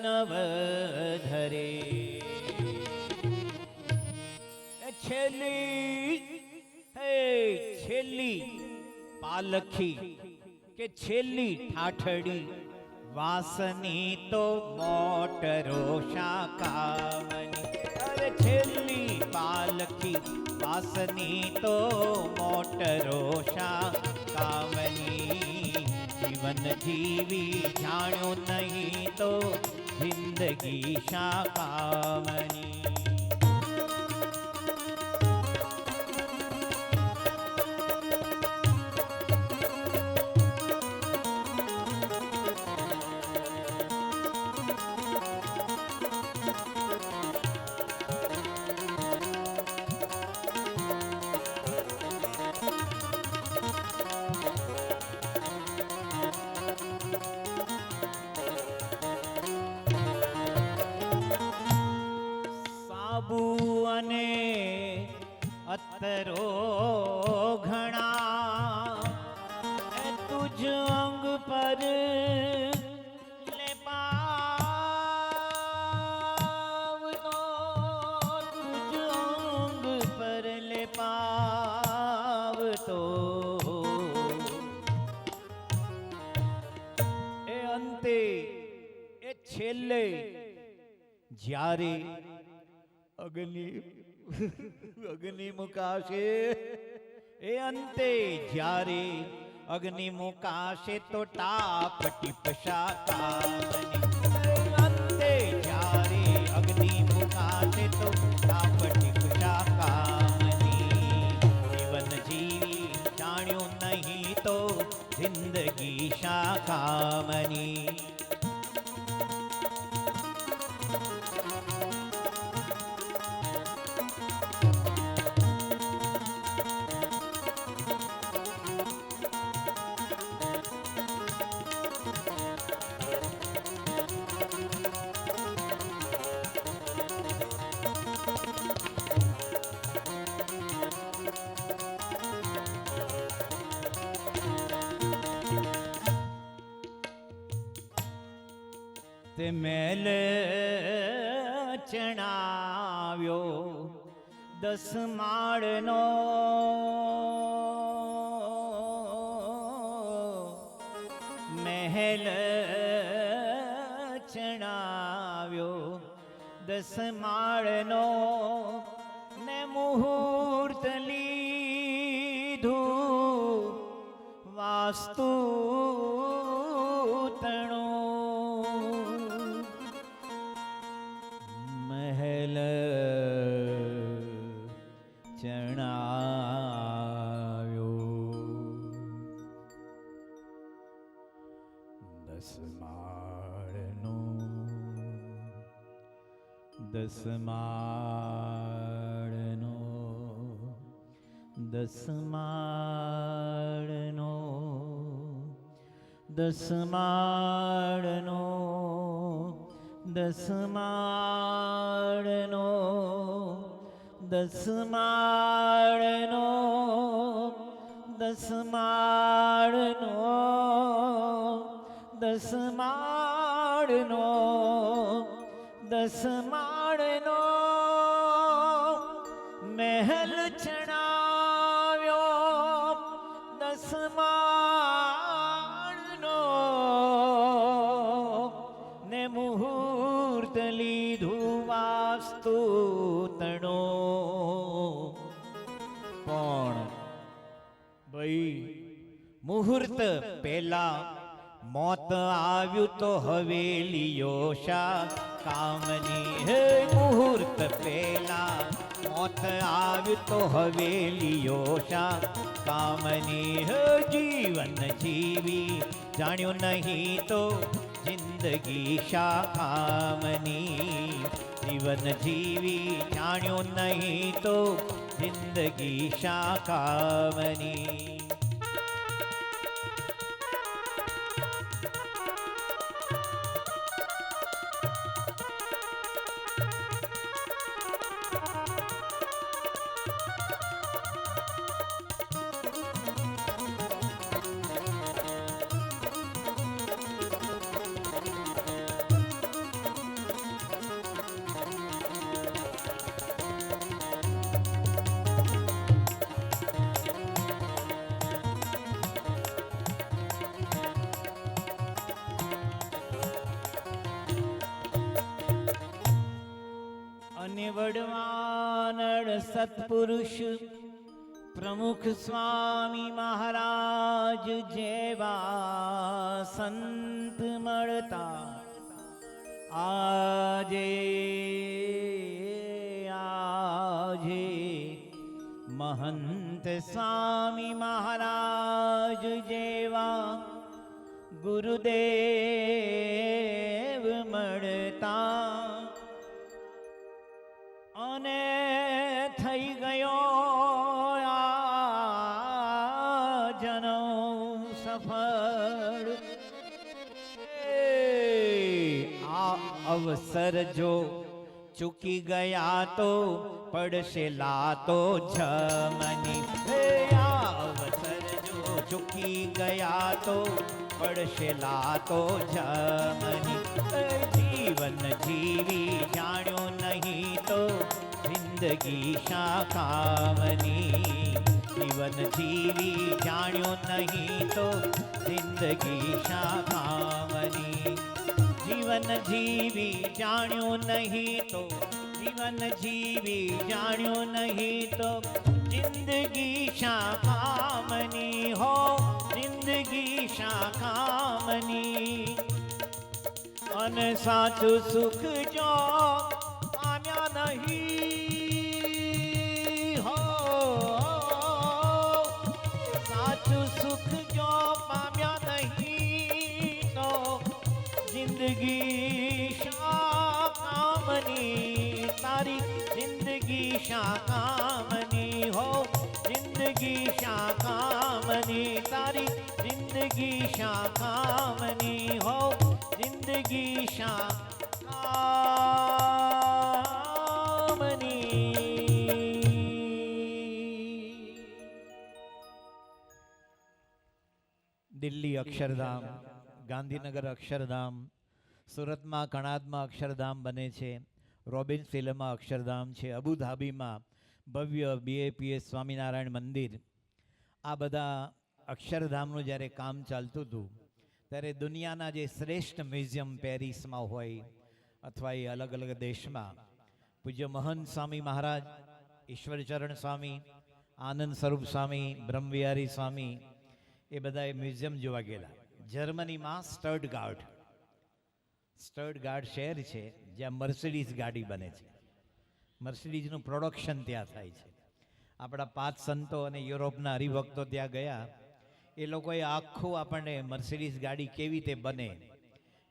નવ ધરે. છેલ્લી પાલખી કે છેલ્લી ઠાઠડી વાસની તો મોટરો શા કામની. અરે છેલ્લી પાલખી વાસની તો મોટરો શા કામની. જીવન જીવી જાણ્યો નહીં તો જિંદગી શા કામની. અને અત્તરો ઘણા તુજ અંગ પર લેપાવતો. તુજ અંગ પર લેપાવતો. એ અંતે એ છેલ્લે જ્યારે અગ્નિ મુકાશે, એ અંતે જ્યારે અગ્નિ મુકાશે તો ટાપ ટીપ શા કામની. અંતે જ્યારે અગ્નિ મુકાશે તો ટાપ ટીપ શા કામની. જીવન જીવી જાણ્યું નહીં તો જિંદગી શા કામની. તે મેલ ચણાવ્યો 10 માળનો મહેલ ચણાવ્યો 10 માળનો ને મુહૂર્ત લીધું વાસ્તુ તણો મહેલ ચણાવ્યો 10 માળનો 10 માળનો 10 માળનો 10 માળનો 10 માળનો 10 માળનો 10 માળનો 10 માળનો 10 માળનો મહેલ ચણાવ્યો 10 માળનો ને મુહૂર્ત લીધું વાસ્તુ તણો પણ ભાઈ મુહૂર્ત પહેલા મોત આવ્યું તો હવેલીઓ શા કામની હે મુહૂર્ત પહેલા મોત આવ્યું તો હવેલીઓ શા કામની હે જીવન જીવી જાણ્યું નહીં તો જિંદગી શા કામની જીવન જીવી જાણ્યું નહીં તો જિંદગી શા કામની વડવાનળ સત્પુરુષ પ્રમુખ સ્વામી મહારાજ જેવા સંત મળતા આજે મહંત સ્વામી મહારાજ જેવા ગુરુદેવ મળતા અને થઈ ગયો આ જન્મ સફળ આ અવસર જો ચૂકી ગયા તો પડશે લાતો જમની આ અવસર જો ચૂકી ગયા તો પડશે લાતો જમની જીવન જીવી જાણ્યો નહીં તો જિંદગી શા કામની જીવન જીવી જાણ્યો નહીં તો જિંદગી શા કામની જીવન જીવી જાણ્યો નહીં તો જીવન જીવી જાણ્યો નહીં તો જિંદગી શા કામની હો જિંદગી શા કામની અને સાચું સુખ જો પામ્યા નહીં હો સાચું સુખ જો પામ્યા નહીં તો જિંદગી શા કામની તારી જિંદગી શા કામની હો જિંદગી શા કામની તારી જિંદગી શા કામની હો જિંદગી શા કામની દિલ્હી અક્ષરધામ ગાંધીનગર અક્ષરધામ સુરતમાં કણાદમાં અક્ષરધામ બને છે, રોબિન્સવિલમાં અક્ષરધામ છે, અબુધાબીમાં ભવ્ય BAPS સ્વામિનારાયણ મંદિર. આ બધા અક્ષરધામનું જ્યારે કામ ચાલતું હતું ત્યારે દુનિયાના જે શ્રેષ્ઠ મ્યુઝિયમ પેરિસમાં હોય અથવા એ અલગ અલગ દેશમાં, પૂજ્ય મહંત સ્વામી મહારાજ, ઈશ્વરચરણ સ્વામી, આનંદ સ્વરૂપ સ્વામી, બ્રહ્મવિહારી સ્વામી, એ બધા એ મ્યુઝિયમ જોવા ગયેલા. જર્મનીમાં સ્ટર્ટગાર્ડ શહેર છે જ્યાં મર્સિડીઝ ગાડી બને છે. મર્સિડીઝનું પ્રોડક્શન ત્યાં થાય છે. આપણા 5 સંતો અને યુરોપના હરિભક્તો ત્યાં ગયા. એ લોકોએ આખું આપણને મર્સિડીઝ ગાડી કેવી રીતે બને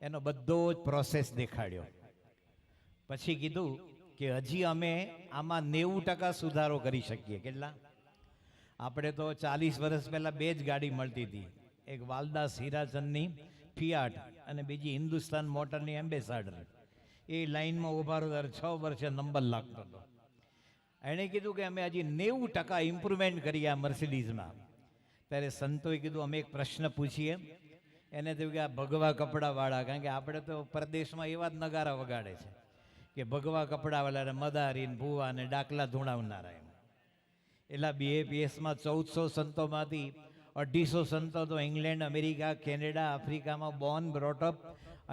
એનો બધો જ પ્રોસેસ દેખાડ્યો. પછી કીધું કે હજી અમે આમાં 90% સુધારો કરી શકીએ. કેટલા? આપણે તો 40 વર્ષ પહેલાં 2 જ ગાડી મળતી હતી, એક વાલદાસ હીરાચંદની ફિયાટ અને બીજી હિન્દુસ્તાન મોટરની એમ્બેસાડર. એ લાઇનમાં ઊભા રહો ત્યારે 6 વર્ષે નંબર લાગતો હતો. એણે કીધું કે અમે હજી 90% ઇમ્પ્રુવમેન્ટ કરી આ મર્સિડીઝમાં. ત્યારે સંતોએ કીધું અમે એક પ્રશ્ન પૂછીએ. એને થયું કે આ ભગવા કપડાવાળા, કારણ કે આપણે તો પરદેશમાં એવા જ નગારા વગાડે છે કે ભગવા કપડાવાળા મદારીને ભૂવા ને ડાકલા ધૂણાવનારા. એમ એટલા BAPSમાં 1400 સંતોમાંથી 250 સંતો તો ઇંગ્લેન્ડ, અમેરિકા, કેનેડા, આફ્રિકામાં બોર્ન બ્રોટઅપ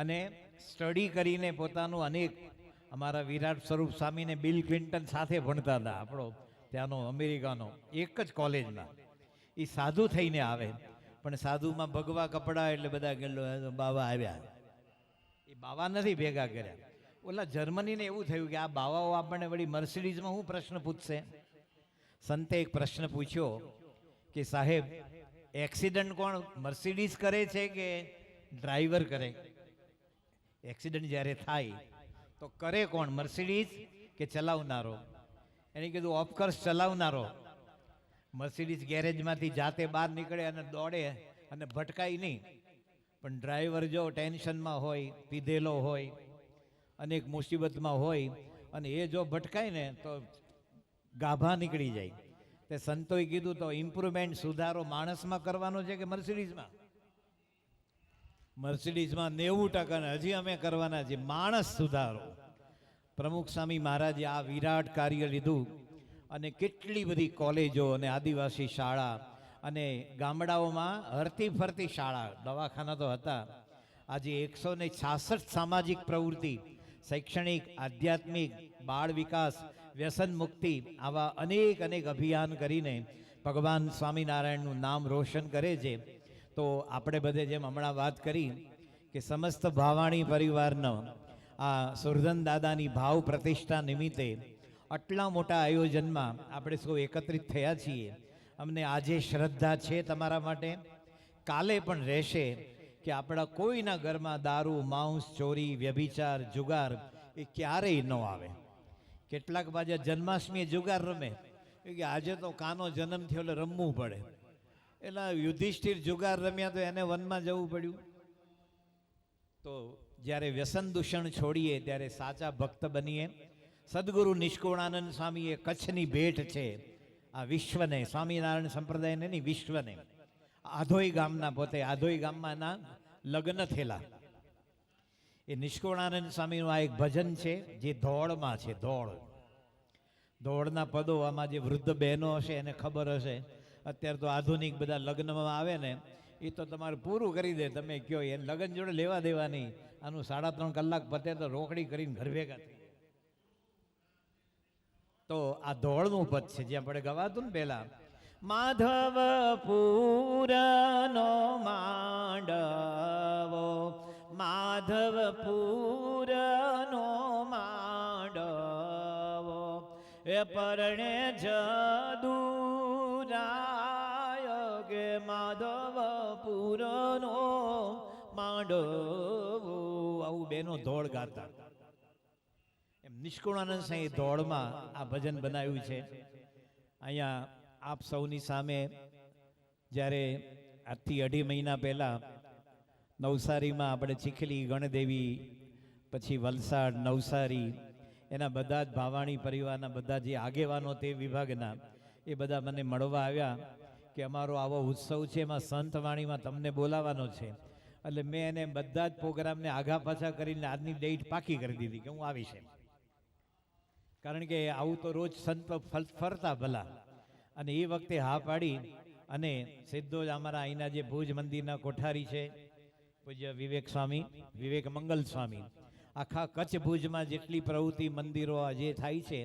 અને સ્ટડી કરીને પોતાનું અનેક, અમારા વિરાટ સ્વરૂપ સ્વામીને બિલ ક્લિન્ટન સાથે ભણતા હતા, આપણો ત્યાંનો અમેરિકાનો, એક જ કોલેજમાં. એ સાધુ થઈને આવે, પણ સાધુમાં ભગવા કપડાં એટલે બધા બાવા આવ્યા. એ બાવા નથી ભેગા કર્યા. ઓલા જર્મનીને એવું થયું કે આ બાવાઓ આપણને વળી મર્સિડીઝમાં શું પ્રશ્ન પૂછશે. સંતે એક પ્રશ્ન પૂછ્યો કે સાહેબ, એક્સિડન્ટ કોણ મર્સિડીઝ કરે છે કે ડ્રાઈવર કરે? એક્સિડન્ટ જ્યારે થાય તો કરે કોણ, મર્સિડીઝ કે ચલાવનારો? એને કીધું ઓફકોર્સ ચલાવનારો. મર્સિડીઝ ગેરેજમાંથી જાતે બહાર નીકળે અને દોડે અને ભટકાય નહીં, પણ ડ્રાઈવર જો ટેન્શનમાં હોય, પીધેલો હોય, અનેક મુસીબતમાં હોય અને એ જો ભટકાય ને તો ગાભા નીકળી જાય. તે સંતોએ કીધું તો ઇમ્પ્રુવમેન્ટ, સુધારો માણસમાં કરવાનો છે કે મર્સિડીઝમાં? મર્સિડીઝમાં 90% ને હજી અમે કરવાના છે માણસ સુધારો. પ્રમુખ સ્વામી મહારાજે આ વિરાટ કાર્ય લીધું અને કેટલી બધી કોલેજો અને આદિવાસી શાળા અને ગામડાઓમાં હરતી ફરતી શાળા, દવાખાના તો હતા. આજે 166 સામાજિક પ્રવૃત્તિ, શૈક્ષણિક, આધ્યાત્મિક, બાળ વિકાસ, વ્યસન મુક્તિ, આવા અનેક અભિયાન કરીને ભગવાન સ્વામિનારાયણનું નામ રોશન કરે છે. તો આપણે બધે જેમ હમણાં વાત કરી કે સમસ્ત ભાવાણી પરિવારનો આ સુરધન દાદાની ભાવ પ્રતિષ્ઠા નિમિત્તે આટલા મોટા આયોજનમાં આપણે સૌ એકત્રિત થયા છીએ. અમને આજે શ્રદ્ધા છે તમારા માટે, કાલે પણ રહેશે કે આપણા કોઈના ઘરમાં દારૂ, માંસ, ચોરી, વ્યભિચાર, જુગાર એ ક્યારેય ન આવે. કેટલાક બાજુ જન્માષ્ટમીએ જુગાર રમે કે આજે તો કાનો જન્મ થયો એટલે રમવું પડે. એટલે યુધિષ્ઠિર જુગાર રમ્યા તો એને વનમાં જવું પડ્યું. તો જ્યારે વ્યસન દૂષણ છોડીએ ત્યારે સાચા ભક્ત બનીએ. સદગુરુ નિષ્કુળાનંદ સ્વામી એ કચ્છની ભેટ છે આ વિશ્વને, સ્વામિનારાયણ સંપ્રદાયને નહીં, વિશ્વને. આધોઈ ગામના, પોતે આધોઈ ગામમાંના લગ્ન થયેલા એ નિષ્કુળાનંદ સ્વામીનું આ એક ભજન છે જે ધોળમાં છે. ધોળના પદો આમાં જે વૃદ્ધ બહેનો હશે એને ખબર હશે. અત્યારે તો આધુનિક બધા લગ્નમાં આવે ને એ તો તમારે પૂરું કરી દે, તમે કયો એ લગ્ન જોડે લેવા દેવા નહીં. આનું 3.5 કલાક પતે તો રોકડી કરીને ઘર ભેગા થઈ. તો આ ધોળનું પદ છે જે આપણે ગવાતું ને પહેલા, માધવ પૂરનો માંડવો, માધવ પૂરનો માંડવો, એ પરણે જદુરાય કે માધવ પૂરનો માંડવો. આવું બેનો ધોળ ગાતા. એમ નિષ્કુળાનંદ સાંઈ ધોળમાં આ ભજન બનાવ્યું છે. અહીંયા આપ સૌની સામે જ્યારે આજથી 2.5 મહિના પહેલાં નવસારીમાં આપણે ચીખલી, ગણદેવી, પછી વલસાડ, નવસારી, એના બધા જ ભાવાણી પરિવારના બધા જે આગેવાનો તે વિભાગના એ બધા મને મળવા આવ્યા કે અમારો આવો ઉત્સવ છે, એમાં સંતવાણીમાં તમને બોલાવવાનો છે. એટલે મેં એને બધા જ પ્રોગ્રામને આઘા પાછા કરીને આજની ડેટ પાકી કરી દીધી કે હું આવીશ એમ. કારણ કે આવું તો રોજ સંતો ફરતા ભલા, અને એ વખતે હા પાડી અને સીધો જ અમારા અહીંના જે ભુજ મંદિરના કોઠારી છે પૂજ્ય વિવેક સ્વામી, વિવેક મંગલ સ્વામી, આખા કચ્છ ભુજમાં જેટલી પ્રવૃત્તિ મંદિરો જે થાય છે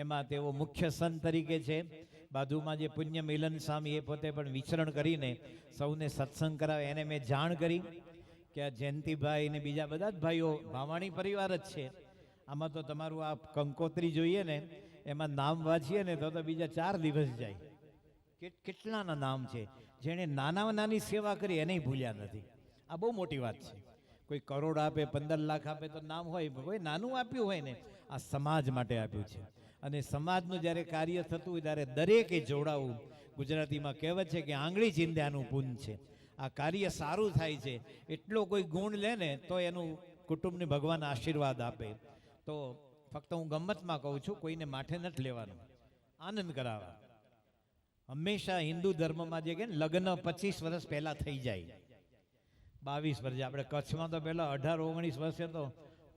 એમાં તેઓ મુખ્ય સંત તરીકે છે. બાજુમાં જે પુણ્ય મિલન સ્વામી એ પોતે પણ વિચરણ કરીને સૌને સત્સંગ કરાવે. એને મેં જાણ કરી કે આ જયંતિભાઈ ને બીજા બધા જ ભાઈઓ ભાવાણી પરિવાર જ છે, આમાં તો તમારું આ કંકોત્રી જોઈએ ને એમાં નામ વાંચીએ ને તો બીજા 4 દિવસ જાય. કેટલાના નામ છે. જેણે નાની સેવા કરી એને ભૂલ્યા નથી. આ બહુ મોટી વાત છે. કોઈ કરોડ આપે, 15 લાખ આપે તો નામ હોય, કોઈ નાનું આપ્યું હોય ને આ સમાજ માટે આપ્યું છે. અને સમાજનું જ્યારે કાર્ય થતું હોય ત્યારે દરેકે જોડાવું. ગુજરાતીમાં કહેવત છે કે આંગળી ચીંધ્યાનું પૂન છે. આ કાર્ય સારું થાય છે એટલો કોઈ ગુણ લે ને તો એનું કુટુંબને ભગવાન આશીર્વાદ આપે. તો ફક્ત હું ગમ્મતમાં કહું છું, કોઈને માથે નથી લેવાનું, આનંદ કરાવવા. હંમેશા હિન્દુ ધર્મમાં જે કે લગ્ન 25 વર્ષ પહેલા થઈ જાય, 22 વર્ષે. આપણે કચ્છમાં તો પહેલા 18-19 વર્ષે તો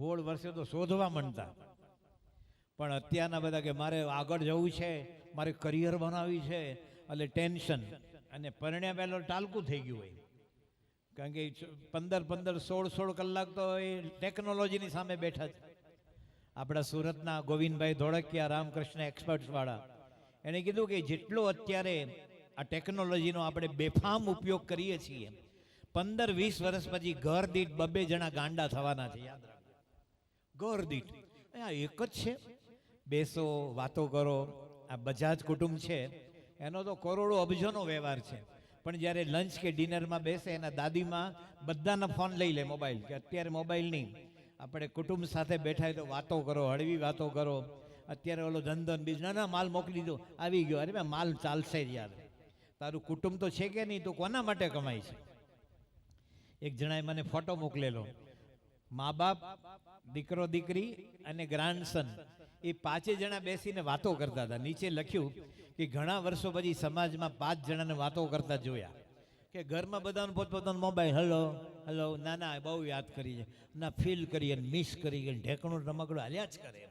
16 વર્ષે તો શોધવા માંડતા. પણ અત્યારના બધા કે મારે આગળ જવું છે, મારે કરિયર બનાવવી છે, એટલે ટેન્શન. અને પરણ્યા પહેલો ટાલકું થઈ ગયું હોય. કારણ કે 15-15, 16-16 કલાક તો એ ટેકનોલોજીની સામે બેઠા છે. આપણા સુરતના ગોવિંદભાઈ ધોળકિયા, રામકૃષ્ણ એક્સપર્ટ્સવાળા, એણે કીધું કે જેટલો અત્યારે આ ટેકનોલોજીનો આપણે બેફામ ઉપયોગ કરીએ છીએ, 15-20 વર્ષ પછી ઘર દીઠ 2 જણા ગાંડા થવાના છે. યાદ રાખો, ઘર દીઠ. આ એક જ છે, બેસો વાતો કરો. આ બજાજ કુટુંબ છે એનો તો કરોડો અબજોનો વ્યવહાર છે. પણ જ્યારે લંચ કે ડિનરમાં બેસે એના દાદીમાં બધાના ફોન લઈ લે, મોબાઈલ. કે અત્યારે મોબાઈલ નહીં, આપણે કુટુંબ સાથે બેઠા તો વાતો કરો, હળવી વાતો કરો. અત્યારે ઓલો ધંધો બીજ ના માલ મોકલી દો, આવી ગયો. અરે માલ ચાલશે જ યાર, તારું કુટુંબ તો છે કે નહીં, તું કોના માટે કમાય છે? એક જણાએ મને ફોટો મોકલેલો, મા બાપ, દીકરો દીકરી અને ગ્રાન્ડસન, એ 5 જણા બેસીને વાતો કરતા હતા. નીચે લખ્યું કે ઘણા વર્ષો પછી સમાજમાં 5 જણાને વાતો કરતા જોયા. કે ઘરમાં બધાનો પોતપોતાનો મોબાઈલ, હલો હલો, ના ના બહુ યાદ કરીએ, ના ફીલ કરીએ, મિસ કરીએ, ઢેકણું રમકડું હાલ્યા જ કરે.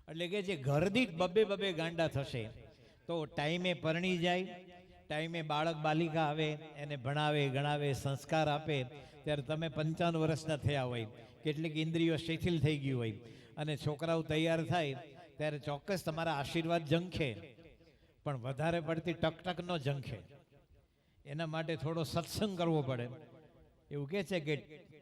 એટલે કે જે ઘર દીઠ 2 ગાંડા થશે તો ટાઈમે પરણી જાય, ટાઈમે બાળક બાલિકા આવે, એને ભણાવે ગણાવે, સંસ્કાર આપે, ત્યારે તમે 55 વર્ષના થયા હોય, કેટલીક ઇન્દ્રિયો શિથિલ થઈ ગઈ હોય, અને છોકરાઓ તૈયાર થાય ત્યારે ચોક્કસ તમારા આશીર્વાદ ઝંખે, પણ વધારે પડતી ટકટક ન ઝંખે. એના માટે થોડો સત્સંગ કરવો પડે. એવું કહે છે કે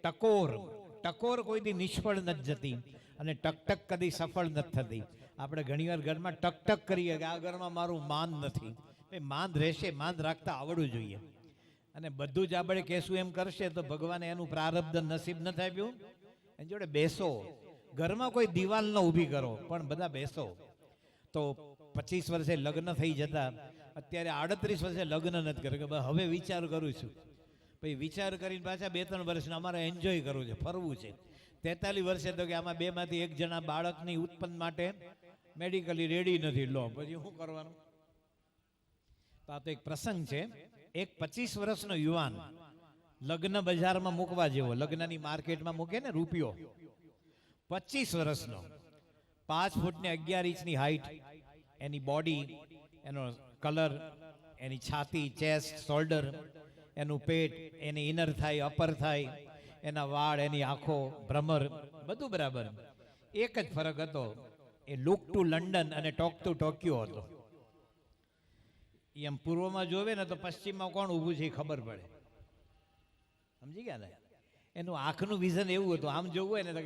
ટકોર કોઈથી નિષ્ફળ નથી જતી, અને ટકટક કદી સફળ નથી થતી. આપણે ઘણીવાર ઘરમાં ટકટક કરીએ કે આ ઘરમાં મારું માન નથી. માન રહેશે, માન રાખતા આવડવું જોઈએ. અને બધું જ આપણે કહેશું એમ કરશે તો ભગવાને એનું પ્રારબ્ધ નસીબ ન આપ્યું. એની જોડે બેસો, ઘરમાં કોઈ દિવાલ ન ઊભી કરો, પણ બધા બેસો. તો 25 વર્ષે લગ્ન થઈ જતા, અત્યારે 38 વર્ષે લગ્ન નથી કરે કે હવે વિચાર કરું છું. પછી વિચાર કરીને પાછા 2-3 વર્ષના અમારે એન્જોય કરવું છે, ફરવું છે. 43 વર્ષે તો કે આમાં 2 માંથી 1 જણા બાળકની ઉત્પન્ન માટે મેડિકલી રેડી નથી, લો પછી શું કરવાનું? તો આ તો એક પ્રસંગ છે. એક 25 વર્ષનો યુવાન લગ્ન બજારમાં મૂકવા જેવો, લગ્નની માર્કેટમાં મૂકે ને રૂપિયો, 25 વર્ષનો, 5 ફૂટ ને 11 ઇંચની હાઈટ, એની બોડી, એનો કલર, એની છાતી, ચેસ્ટ, શોલ્ડર, એનું પેટ, એની ઇનર થાય, અપર થાય, એના વાળ, એની આંખો, ભ્રમર, બધું બરાબર. એક જ ફરક હતો, એ લુક ટુ લંડન અને ટોક ટુ ટોક્યો હતો. એમ પૂર્વમાં જોવે ને તો પશ્ચિમમાં કોણ ઊભું છે એ ખબર પડે. સમજી ગયા ને? એનું આંખનું વિઝન એવું હતું, આમ જોવું હોય ને તો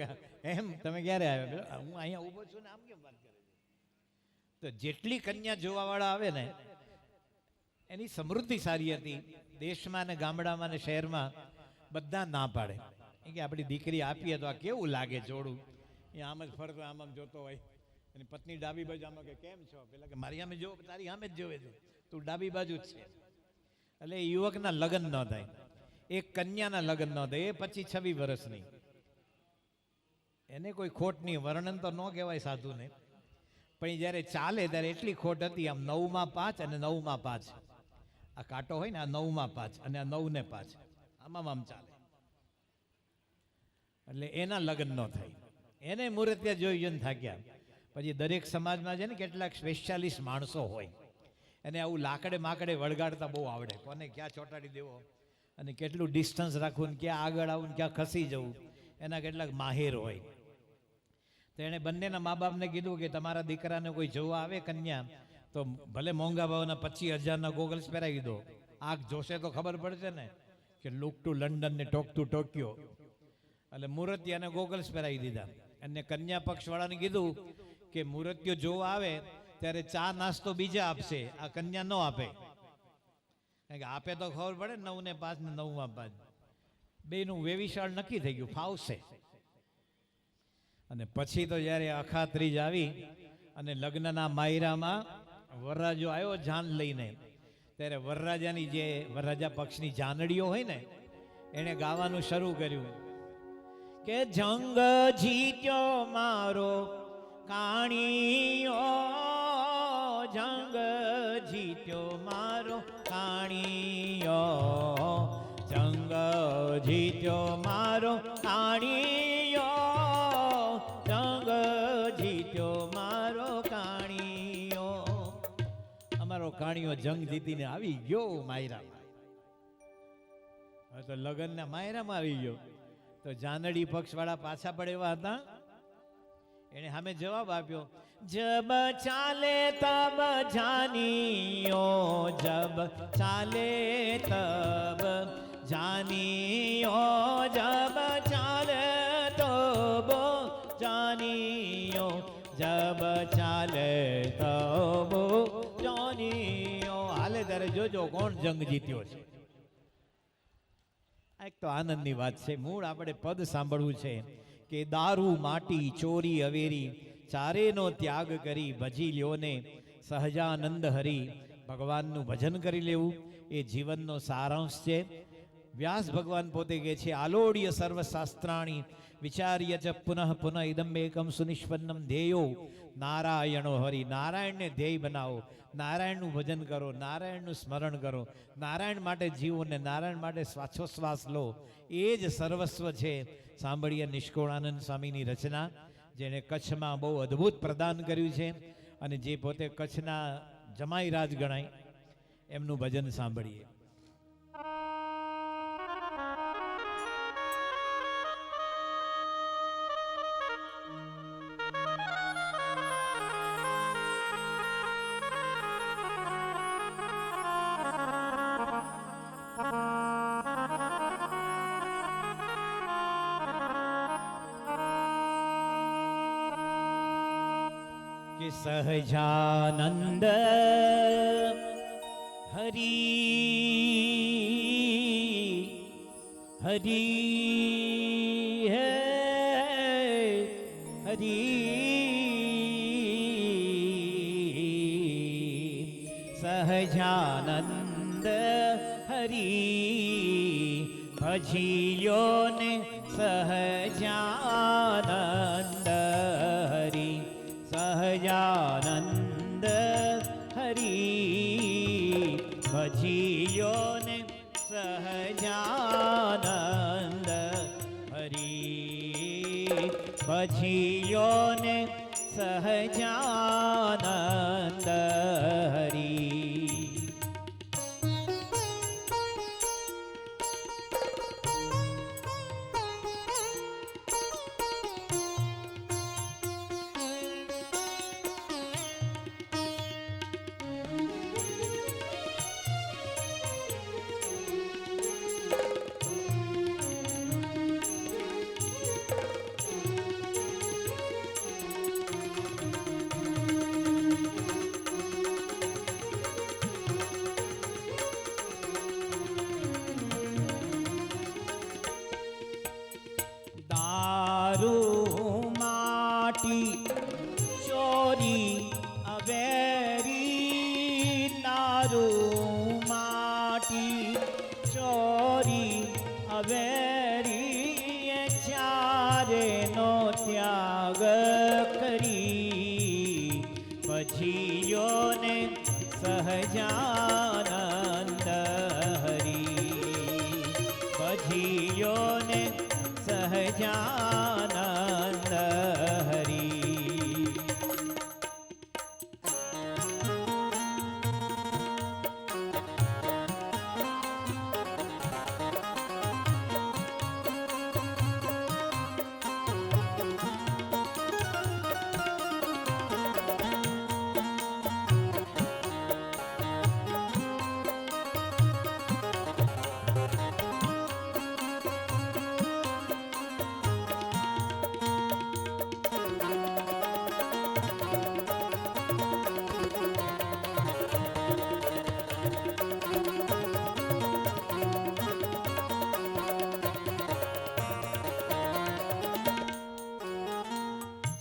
એમ તમે ક્યારે આવ્યા? હું અહીંયા ઊભો છું ને આમ કેમ વાત કરે છે? તો જેટલી કન્યા જોવાવાળા આવે ને એની સમૃદ્ધિ સારી હતી. દેશમાં ને ગામડામાં ને શહેરમાં બધા ના પાડે કે આપણી દીકરી આપીએ તો આ કેવું લાગે જોડું. એ આમ જ ફરતો, આમ આમ જોતો હોય, એની પત્ની ડાબી બાજુ આમાં કે કેમ છો, પેલા કે મારી સામે જો, તારી સામે જ જોવે છે, તું ડાબી બાજુ જ છે. એટલે યુવકના લગ્ન ન થાય, એક કન્યાના લગ્ન ન થાય, એ 25-26 વર્ષની. એને કોઈ ખોટ નહીં, વર્ણન તો ન કહેવાય સાધુને, પણ જ્યારે ચાલે ત્યારે એટલી ખોટ હતી. આમ 9માં 5 અને 9માં 5, આ કાંટો હોય ને, આ 9માં 5 અને આ 9 ને 5, આમ ચાલે. એટલે એના લગ્ન ન થાય. એને મૂર્તિયા જોઈ જોઈને થાક્યા. પછી દરેક સમાજમાં છે ને કેટલાક સ્પેશિયાલિસ્ટ માણસો હોય, એને આવું લાકડે માકડે વળગાડતા બહુ આવડે, કોને ક્યાં ચોંટાડી દેવો અને કેટલું ડિસ્ટન્સ રાખવું ને ક્યાં આગળ આવું ને ક્યાં ખસી જવું, એના કેટલાક માહિર હોય. તો એણે બંનેના મા બાપને કીધું કે તમારા દીકરાને કોઈ જોવા આવે કન્યા તો ભલે મોંઘા ભાવના 25,000ના ગોગલ્સ પહેરાવી દો, આંખ જોશે તો ખબર પડશે ને કે લુક ટુ લંડન ને ટોક ટુ ટોક્યો. એટલે મૂર્તિયાને ગોગલ્સ પહેરાવી દીધા. અને કન્યા પક્ષવાળાને કીધું કે મૂર્તિઓ જોવા આવે ત્યારે ચા નાસ્તો બીજા આપશે, આ કન્યા ન આપે. કારણ કે આપે તો ખબર પડે 9 ને 5 ને 9 માં 5, બેનું વેવિશાળ નક્કી થઈ ગયું, ફાવશે. અને પછી તો જ્યારે અખાત્રીજ આવી અને લગ્નના માયરામાં વરરાજો આવ્યો જાન લઈને, ત્યારે વરરાજાની જે વરરાજા પક્ષની જાનડીઓ હોય ને એણે ગાવાનું શરૂ કર્યું કે જંગ જીત્યો મારો કાણીઓ, જંગ જીત્યો મારો કાણીઓ, જંગ જીત્યો મારો કાણીઓ, જંગ જીત્યો મારો કાણીઓ. અમારો કાણીઓ જંગ જીતીને આવી ગયો માયરામાં. હવે તો લગ્નના માયરામાં આવી ગયો. તો જાનડી પક્ષવાળા પાછા પડે એવા હતા. એને સામે જવાબ આપ્યો, જબ ચાલે તબ જાનિયો, જબ ચાલે તબ જાનિયો, જબ ચાલે તબ જાનિયો, જબ ચાલે તબ જાનિયો. હાલે ત્યારે જોજો કોણ જંગ જીત્યો છે. એક તો આનંદની વાત છે. મૂળ આપણે પદ સાંભળવું છે કે દારૂ માટી ચોરી અવેરી ચારેનો ત્યાગ કરી ભજી લ્યોને સહજાનંદ હરી. ભગવાનનું ભજન કરી લેવું એ જીવનનો સારાંશ છે. વ્યાસ ભગવાન પોતે કહે છે આલોડ્ય સર્વશાસ્ત્રાણી વિચાર્ય ચ પુનઃ પુનઃ ઇદમ એકમ સુનિષ્પન્નમ ધ્યેયો નારાયણો હરિ. નારાયણને ધ્યેય બનાવો, નારાયણનું ભજન કરો, નારાયણનું સ્મરણ કરો, નારાયણ માટે જીવો ને નારાયણ માટે શ્વાસોશ્વાસ લો. એ જ સર્વસ્વ છે. સાંભળીએ નિષ્કોળાનંદ સ્વામીની રચના, જેણે કચ્છમાં બહુ અદ્ભુત પ્રદાન કર્યું છે અને જે પોતે કચ્છના જમાઈ રાજ ગણાય, એમનું ભજન સાંભળીએ. કે સહજાનંદ હરી હરી હે હરી, સહજાનંદ હરી ભજીલ્યો ને સહજાનંદ હરી, સહજાનંદ હરી ભજીલ્યો ને સહજાનંદ હરી, ભજીલ્યો ને સહજાનંદ હરી. દારૂ માટી ચોરી અવેરી, દારૂ માટી ચોરી અવેરી, ચારેનો ત્યાગ કરી ભજીલ્યો ને સહજાનંદ હરી, ભજીલ્યો ને સહજાનંદ સહજાનંદ હરી.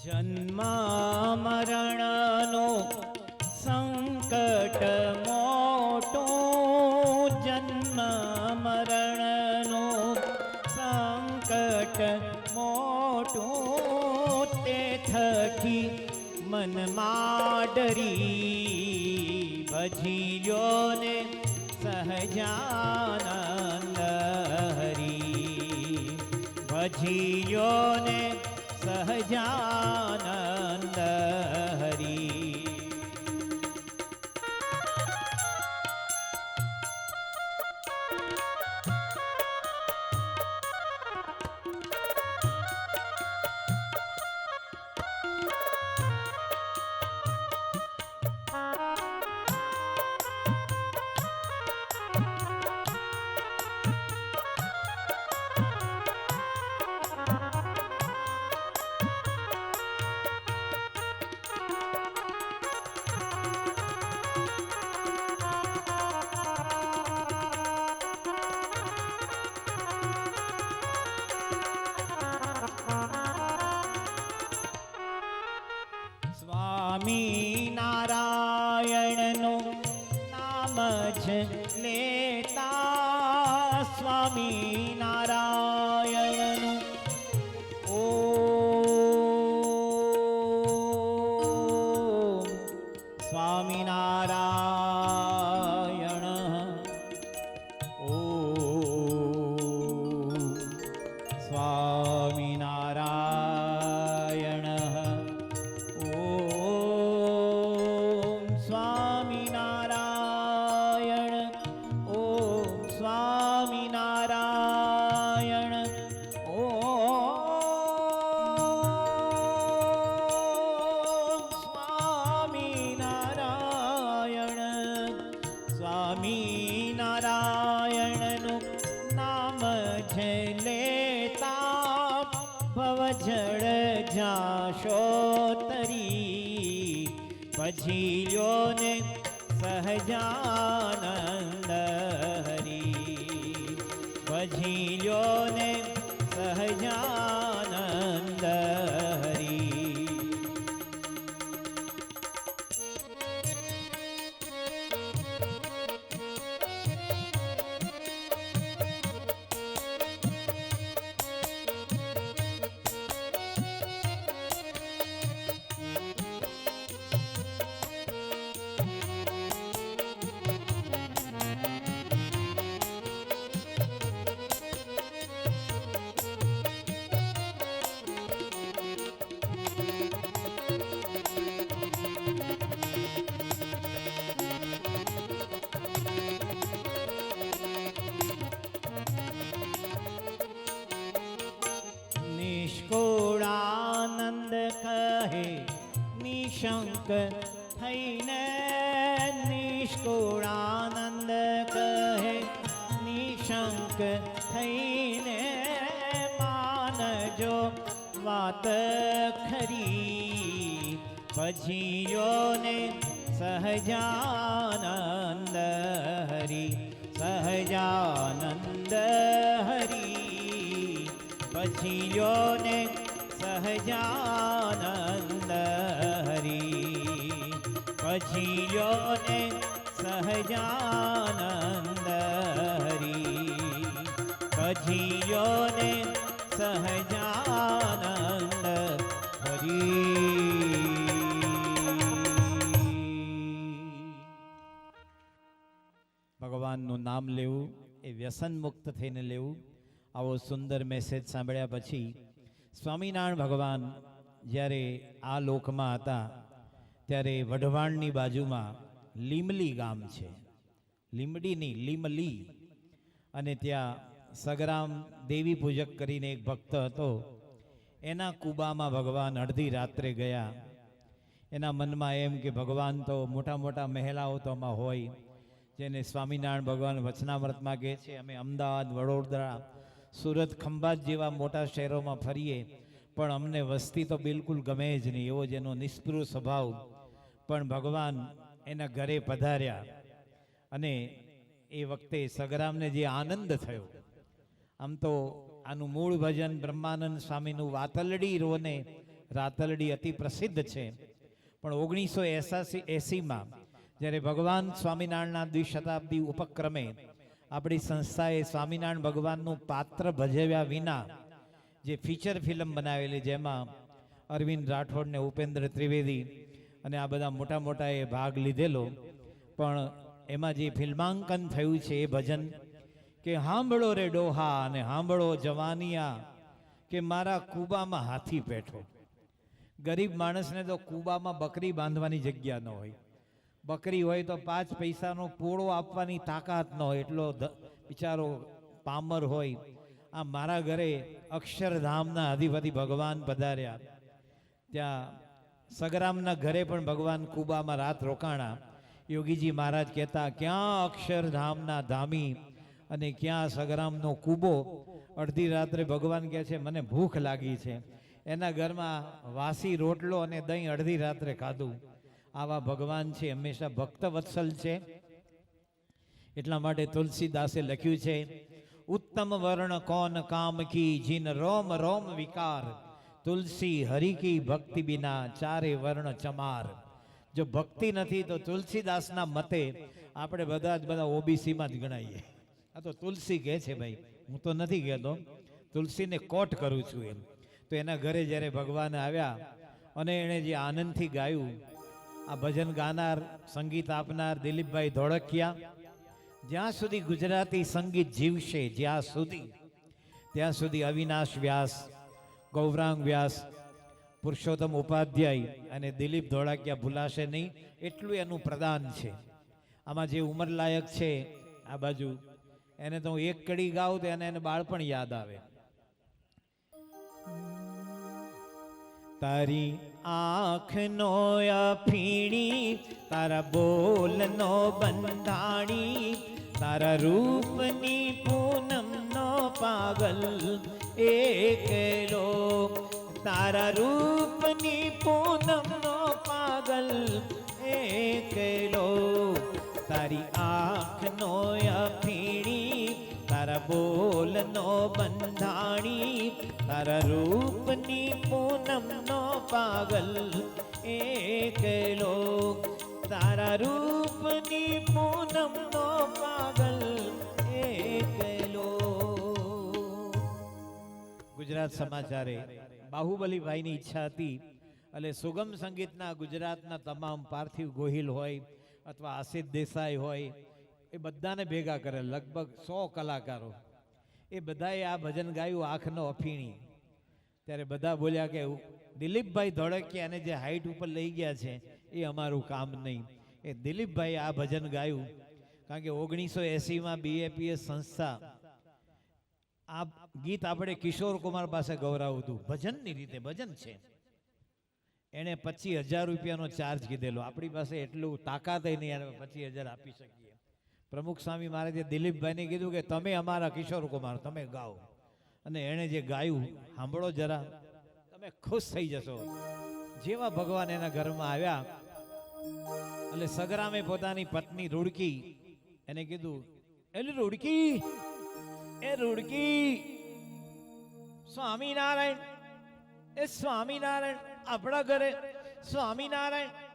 જન્મ મરણનો સંકટ મોટું, જન્મ મરણનો સંકટ મોટું, તે થકી મનમાં ડરી ભજી લ્યો ને સહજાનંદ હરી. ભજી લ્યો ને સહજાનંદ હરી. સ્વામી નારાયણનું નામ જ લેતા, સ્વામી નારાયણનું ઓમ સ્વામી નારાયણ ઓમ સ્વામી નારાયણ ઓમ સ્વામિનારાયણ ઓમ સ્વામિનારાયણ ઓમ સ્વામિનારાયણ. સ્વામિનારાયણનું નામ છે લેતા ભવજળ જાશો તરી. ભજી લ્યો ને સહજાનંદ હરી. ભજી લ્યો ને સહજાનંદ હરી. નિષ્કુળાનંદ કહે નિશંક થઈને, નિષ્કુળાનંદ કહે નિશંક થઈને, માનજો વાત ખરી. ભજી લ્યો ને સહજાનંદ હરી. સહજાનંદ હરી. ભજી લ્યો ને સહજાનંદ હરી. ભજી લ્યો ને સહજાનંદ હરી. ભજી લ્યો ને સહજાનંદ હરી. ભગવાનનું નામ લેવું એ વ્યસન મુક્ત થઈને લેવું. આવો સુંદર મેસેજ સાંભળ્યા પછી સ્વામિનારાયણ ભગવાન જ્યારે આ લોકમાં હતા ત્યારે વઢવાણની બાજુમાં લીમલી ગામ છે, લીમડીની લીમલી, અને ત્યાં સગરામ દેવી પૂજક કરીને એક ભક્ત હતો. એના કુબામાં ભગવાન અડધી રાત્રે ગયા. એના મનમાં એમ કે ભગવાન તો મોટા મોટા મહેલાઓ તો આમાં હોય, જેને સ્વામિનારાયણ ભગવાન વચનામૃતમાં કહે છે અમે અમદાવાદ, વડોદરા, સુરત, ખંભાત જેવા મોટા શહેરોમાં ફરીએ પણ અમને વસ્તી તો બિલકુલ ગમે જ નહીં, એવો જેનો નિષ્પૃહ સ્વભાવ. પણ ભગવાન એના ઘરે પધાર્યા અને એ વખતે સગરામને જે આનંદ થયો. આમ તો આનું મૂળ ભજન બ્રહ્માનંદ સ્વામીનું વાતલડી રોને રાતલડી અતિ પ્રસિદ્ધ છે. પણ 1980માં જ્યારે ભગવાન સ્વામિનારાયણના દ્વિશતાબ્દી ઉપક્રમે આપણી સંસ્થાએ સ્વામિનારાયણ ભગવાનનું પાત્ર ભજવ્યા વિના જે ફીચર ફિલ્મ બનાવેલી, જેમાં અરવિંદ રાઠોડ ને ઉપેન્દ્ર ત્રિવેદી અને આ બધા મોટા મોટાએ ભાગ લીધેલો, પણ એમાં જે ફિલ્માંકન થયું છે એ ભજન કે હાંભળો રે ડોહા અને હાંભળો જવાનિયા કે મારા કુબામાં હાથી પેઠો. ગરીબ માણસને તો કુબામાં બકરી બાંધવાની જગ્યા ન હોય, બકરી હોય તો 5 પૈસાનો પોળો આપવાની તાકાત ન હોય, એટલો બિચારો પામર હોય. આ મારા ઘરે અક્ષરધામના અધિપતિ ભગવાન પધાર્યા. ત્યાં સગરામના ઘરે પણ ભગવાન કુબામાં રાત રોકાણા. યોગીજી મહારાજ કહેતા ક્યાં અક્ષરધામના ધામી અને ક્યાં સગરામનો કુબો. અડધી રાત્રે ભગવાન કહે છે મને ભૂખ લાગી છે. એના ઘરમાં વાસી રોટલો અને દહીં અડધી રાત્રે ખાધું. આવા ભગવાન છે, હંમેશા ભક્ત વત્સલ છે. એટલા માટે તુલસીદાસે લખ્યું છે ઉત્તમ વર્ણ કોન કામ કી જીન રોમ રોમ વિકાર, તુલસી હરિ કી ભક્તિ બિના ચારે વર્ણ ચમાર. જો ભક્તિ નથી તો તુલસીદાસના મતે આપણે બધા જ બધા ઓબીસીમાં જ ગણાઈએ. આ તો તુલસી કહે છે ભાઈ, હું તો નથી કહેતો, તુલસીને કોટ કરું છું એમ. તો એના ઘરે જ્યારે ભગવાન આવ્યા અને એણે જે આનંદથી ગાયું, આ ભજન ગાનાર, સંગીત આપનાર દિલીપભાઈ ધોળકિયા, જ્યાં સુધી ગુજરાતી સંગીત જીવશે ત્યાં સુધી અવિનાશ વ્યાસ, ગૌરાંગ વ્યાસ, પુરુષોત્તમ ઉપાધ્યાય અને દિલીપ ધોળકિયા ભૂલાશે નહીં. એટલું એનું પ્રદાન છે. આમાં જે ઉંમરલાયક છે આ બાજુ, એને તો હું એક કડી ગાઉં તો એને બાળપણ યાદ આવે. તારી આંખનો અફીણી, તારા બોલનો બંધાણી, તારા રૂપની પૂનમનો પાગલ એકલો, તારા રૂપની પૂનમનો પાગલ એકલો, તારી આંખનો અફીણી, તારા બોલનો બંધાણી, તારા રૂપની પૂનમનો પાગલ એકલો, તારા રૂપની પૂનમનો પાગલ એકલો. ગુજરાત સમાચારે બાહુબલીભાઈની ઈચ્છા હતી એટલે સુગમ સંગીતના ગુજરાતના તમામ પાર્થિવ ગોહિલ હોય અથવા આસિફ દેસાઈ હોય, એ બધાને ભેગા કરે, લગભગ 100 કલાકારો. એ બધાએ આ ભજન ગાયું આંખનો અફીણી. ત્યારે બધા બોલ્યા કે દિલીપભાઈ ધોળકિયાને જે હાઈટ ઉપર લઈ ગયા છે એ અમારું કામ નહીં. એ દિલીપભાઈ આ ભજન ગાયું કારણ કે 1980માં BAPS સંસ્થા આ ગીત આપણે કિશોર કુમાર પાસે ગૌરાવ્યું હતું ભજનની રીતે. ભજન છે, એણે 25,000 રૂપિયાનો ચાર્જ કીધેલો. આપણી પાસે એટલું તાકાત નહીં 25,000 આપી શકીએ. પ્રમુખ સ્વામી મહારાજે દિલીપભાઈને કીધું કે તમે અમારા કિશોર કુમાર, તમે ગાઓ. અને એણે જે ગાયું સાંભળો જરા, તમે ખુશ થઈ જશો. જેવા ભગવાન એના ઘરમાં આવ્યા એટલે સગરામે પોતાની પત્ની રૂડકી એને કીધું, એલી રૂડકી, એ રૂડકી, સ્વામિનારાયણ, એ સ્વામિનારાયણ આપણા ઘરે સ્વામિનારાયણ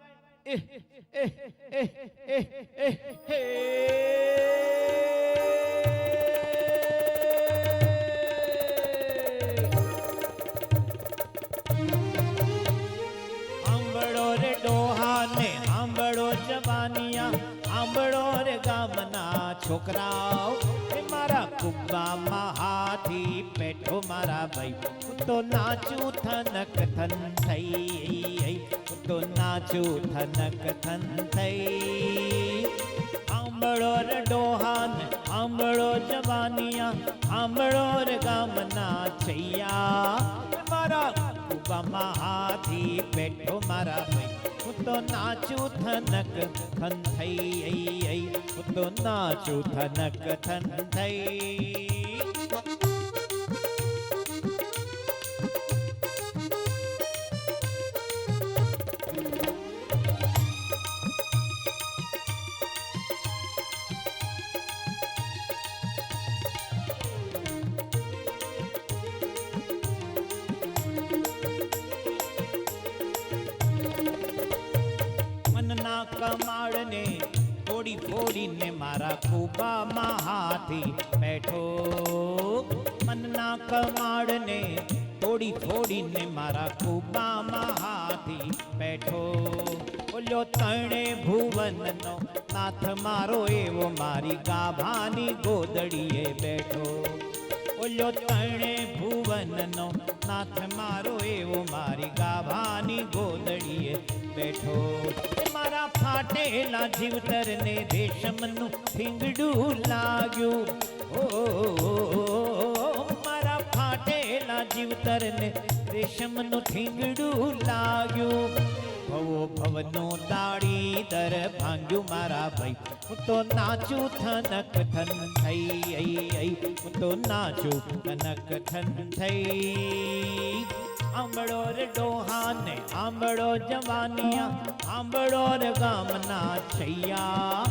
આંબળો રે ડોહા ને આંબળો જવાનિયા, આંબળો રે ગામના છોકરાઓ એ મારા કુંભામાં હાથી પેઠો મારા ભાઈ હું તો નાચું થનક થન થઈ હું તો નાચું થનક થન થઈ આંબળો રે ડોહાન આંબળો જવાનિયા આંબળો રે ગામના છૈયા મારા કુંભામાં હાથી પેઠો મારા ભાઈ હું તો નાચું થનક થન થઈ હું તો નાચું થનક થન થઈ કમાળને ફોડી ફોડીને મારા કુબામાં હાથી બેઠો મનના કમાળને તોડી ફોડીને મારા કુબામાં હાથી બેઠો ઓલો તણે ભુવનનો નાથ મારો એવો મારી ગાભાની ગોદડીએ બેઠો ઓલો તણે ભુવનનો નાથ મારો એવો મારી ગાભાની ગોદડીએ બેઠો મારા ફાટેલા જીવતરને રેશમનું થીંગડું લાગ્યું ઓ મારા ફાટેલા જીવતરને રેશમનું થીંગડું લાગ્યું ભવો ભવનો દાડી દર ભાંગ્યું મારા ભાઈ હું તો નાચું થનક થન થઈ હું તો નાચું થનક થન થઈ આંબળો રે ડોહાને આંબળો જવાનિયા આંબળો રે ગામના છૈયા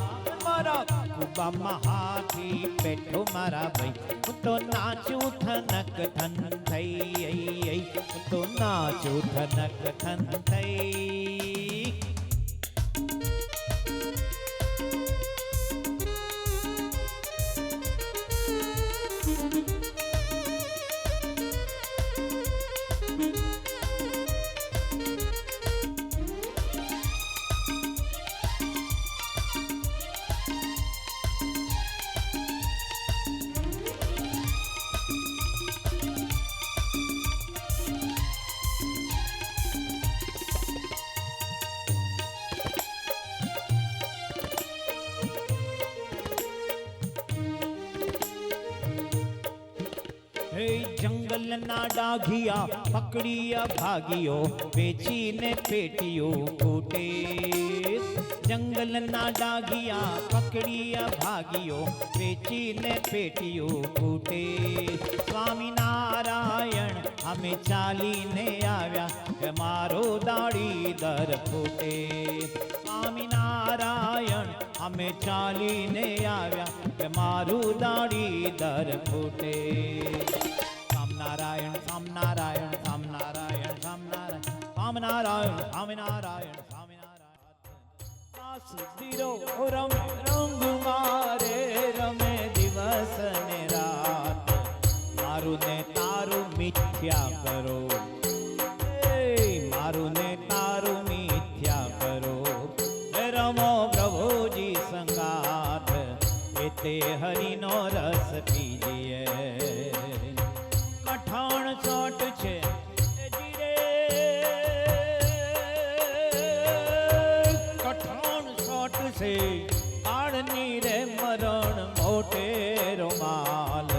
મારા કુબામાં હાથી પેઠો મારા ભાઈ હું તો નાચું થનક થન થઈ હું તો નાચું થનક થન થઈ જંગલના ડાઘિયા પકડીયા ભાગીઓ વેચીને પેટીઓ કૂટે જંગલના ડાઘિયા પકડીયા ભાગીઓ વેચીને પેટીઓ કૂટે સ્વામિનારાયણ અમે ચાલીને આવ્યા કે મારો દાડી દર ફૂટે સ્વામિનારાયણ અમે ચાલીને આવ્યા કે મારું દાડી દર ફૂટે નારાયણ સામ નારાયણ સામ નારાયણ સામ નારાયણ સામ નારાયણ સ્વામિનારાયણ સ્વામિનારાયણ રમે રંગ મારે રમે દિવસ ને રાત મારું ને તારું મિથ્યા કરો મારું ને તારું મિથ્યા કરો રમો પ્રભુજી સંગાથ તે હરિનો રસ પીજીએ કઠણ સોટ છે જીરે કઠણ સોટ છે આડની રે મરણ મોટે રોમાલ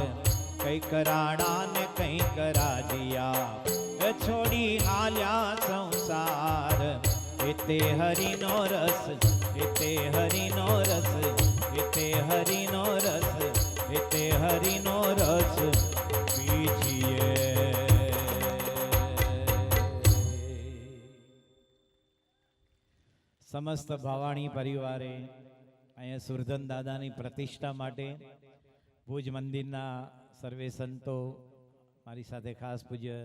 કઈ કરાણા ને કઈ કરાજિયા છોડી હાલ્યા સંસાર એતે હરિનો રસ એતે હરિનો રસ એતે હરિનો રસ એતે હરિનો રસ પીજીએ સમસ્ત ભવાણી પરિવારે અહીંયા સુરધન દાદાની પ્રતિષ્ઠા માટે ભુજ મંદિરના સર્વે સંતો મારી સાથે ખાસ પૂજ્ય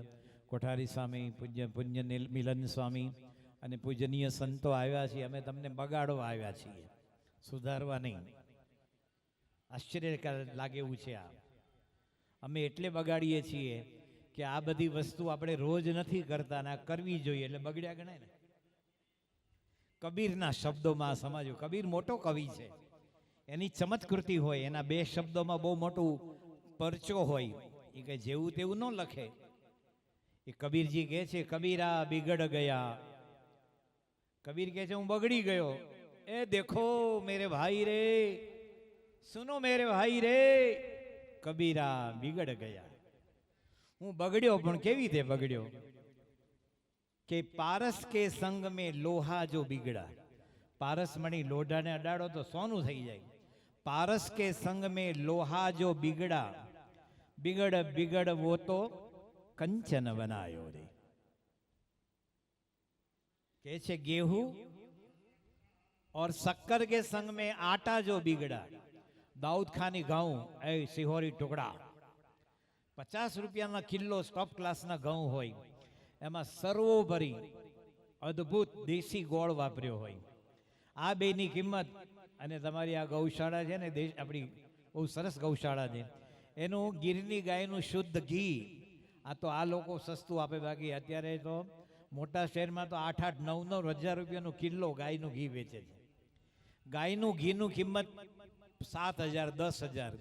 કોઠારી સ્વામી પૂજ્ય મિલન સ્વામી અને પૂજનીય સંતો આવ્યા છીએ. અમે તમને બગાડવા આવ્યા છીએ, સુધારવા નહીં. આશ્ચર્ય લાગે એવું છે. આ અમે એટલે બગાડીએ છીએ કે આ બધી વસ્તુ આપણે રોજ નથી કરતા ને આ કરવી જોઈએ એટલે બગડ્યા ગણાય ને. કબીરના શબ્દોમાં સમજો. કબીર મોટો કવિ છે, એની ચમત્કૃતિ હોય, એના બે શબ્દોમાં બહુ મોટું પરચો હોય. એ કે જેવું તેવું ન લખે. એ કબીરજી કહે છે, કબીરા બિગડ ગયા. કબીર કહે છે હું બગડી ગયો. એ દેખો મેરે ભાઈ રે, સુનો મેરે ભાઈ રે, કબીરા બિગડ ગયા. હું બગડ્યો, પણ કેવી રીતે બગડ્યો? કે પારસ કે સંગ में लोहा जो बिगड़ा. પારસમણી લોઢાને અડાડો તો સોનું થઈ જાય. પારસ કે સંગ में लोहा जो बिगड़ा, बिगड़ बिगड़ वो तो कंचन बनायो रे. કે છે गेहूं और शक्कर के संग में आटा जो बिगड़ा. दाऊद खानी घઉં એ સિહોરી ટુકડા, 50 રૂપિયાના કિલો ટોપ ક્લાસના ઘઉં હોય, એમાં સર્વોપરી અદ્ભુત દેશી ગોળ વાપર્યો હોય. આ બેની કિંમત, અને તમારી આ ગૌશાળા છે ને, આપણી બહુ સરસ ગૌશાળા છે, એનું ગીરની ગાયનું શુદ્ધ ઘી, આ તો આ લોકો સસ્તું આપે. બાકી અત્યારે તો મોટા શહેરમાં તો 8-8, 9-9 હજાર રૂપિયાનું કિલો ગાયનું ઘી વેચે છે. ગાયનું ઘીનું કિંમત 7,000, 10,000,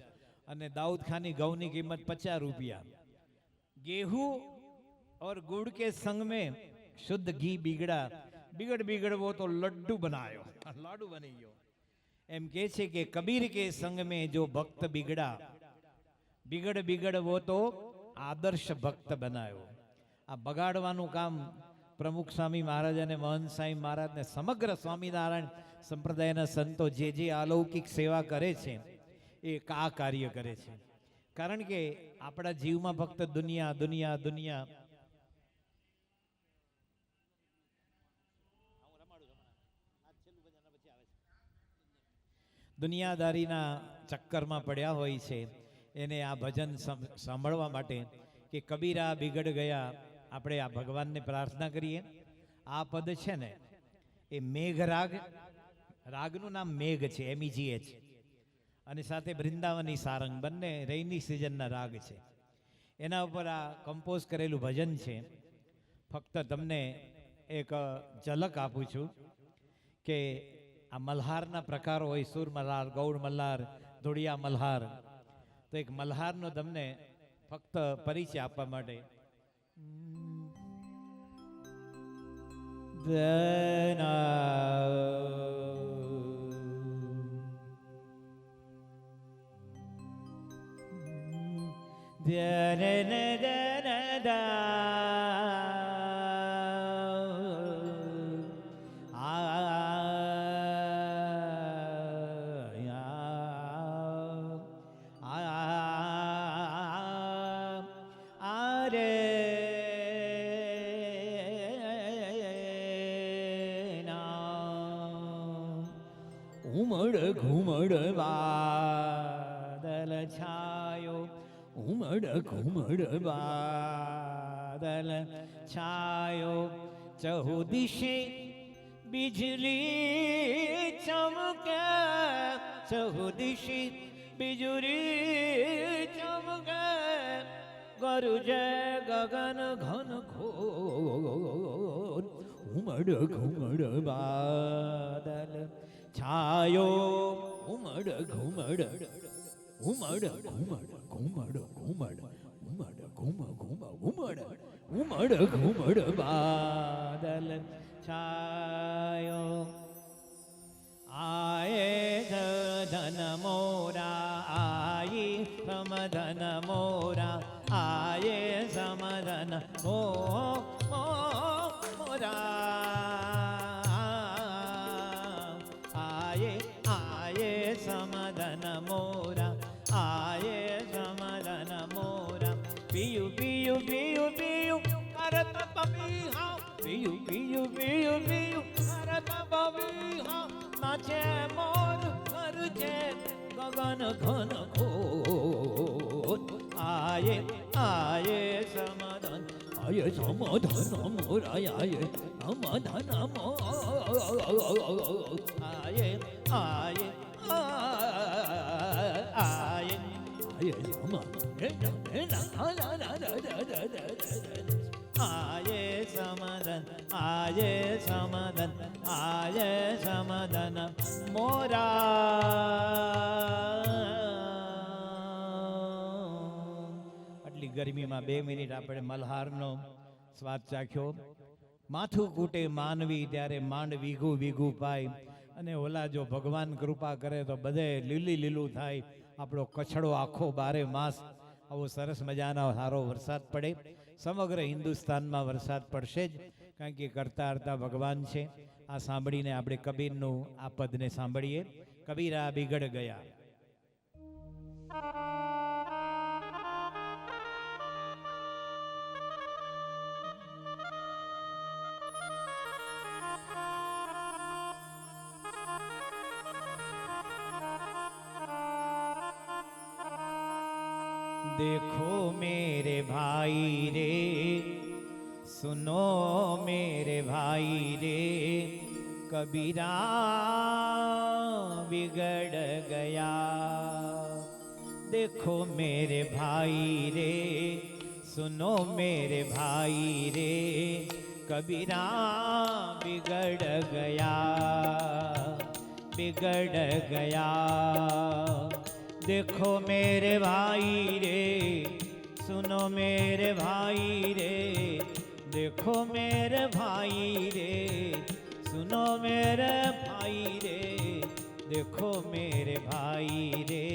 અને દાऊद खानी ઘઉંની કિંમત 50 રૂપિયા. गेहूं और गुड़ के संग में शुद्ध घी बिगड़ा, बिगड़ बिगड़ वो तो लड्डू बनायो, लाडू बनी गयो. एम के छे कि कबीर के संग में जो भक्त बिगड़ा, बिगड़ बिगड़ वो तो आदर्श भक्त बनायो. आ बगाड़वानुं काम प्रमुख स्वामी महाराज અને महंत साई महाराज ने समग्र स्वामीनारायण संप्रदायના સંતો જે अलौकिक सेवा करे છે એ આ કાર્ય કરે છે. કારણ કે આપણા જીવમાં ફક્ત દુનિયા દુનિયા દુનિયા દુનિયાદારીના ચક્કરમાં પડ્યા હોય છે. એને આ ભજન સાંભળવા માટે કે કબીરા બિગડ ગયા, આપણે આ ભગવાનને પ્રાર્થના કરીએ. આ પદ છે ને એ મેઘ રાગ, રાગનું નામ મેઘ છે, MEGH, અને સાથે વૃંદાવની સારંગ, બંને રેઇની સિઝનના રાગ છે. એના ઉપર આ કમ્પોઝ કરેલું ભજન છે. ફક્ત તમને એક ઝલક આપું છું કે આ મલ્હારના પ્રકારો હોય, સુર મલ્હાર, ગૌડ મલ્હાર, ધોળિયા મલ્હાર. તો એક મલ્હારનો તમને ફક્ત પરિચય આપવા માટે ઉમડ ઘુમડ બાદલ છાયો, ઉમડ ઘુમડ બાદલ છાયો, ચહુદિશે बिजली चमके, चहुदिशी बिजुरी चमके, गरुजे गगन घन घोर, उमड़ घुमड़ बादल छायो, उमड़ घुमड़, उमड़ घुमड़ घुमड़ घुमड़, उमड़ घुम घुम उमड़, उमड़ घुमड़ बादल छायो, आए धन मोरा, आई समधन मोरा, आए समधन मोरा, आए आए समधन मोरा, आए समधन मोरा, पियु पियु पियु पियु करत पपीहा, पियु पियु पियु पियु करत पपीहा, नाचे मोर गरजे गगन घन घोर, आए आए समधन, आए समधन मोरा, आए समधन मोर, आए आए आए आए आये समदन, आये समदन, आये समदन मोरा। આટલી ગરમીમાં 2 મિનિટ આપણે મલ્હારનો સ્વાદ ચાખ્યો. માથું કૂટે માનવી ત્યારે માંડ વીઘું વીઘું પાય, અને ઓલા જો ભગવાન કૃપા કરે તો બધે લીલું થાય. આપણો કચ્છડો આખો 12 માસ આવો સરસ મજાનો સારો વરસાદ પડે. સમગ્ર હિન્દુસ્તાનમાં વરસાદ પડશે જ, કારણ કે કરતા હરતા ભગવાન છે. આ સાંભળીને આપણે કબીરનું આ પદને સાંભળીએ. કબીરા બિગડ ગયા. देखो मेरे भाई रे, सुनो मेरे भाई रे, कबीरा बिगड़ गया। देखो मेरे भाई रे, सुनो मेरे भाई रे, कबीरा बिगड़ गया, बिगड़ गया। देखो मेरे भाई रे, सुनो मेरे भाई रे, देखो मेरे भाई रे, सुनो मेरे भाई रे, देखो मेरे भाई रे,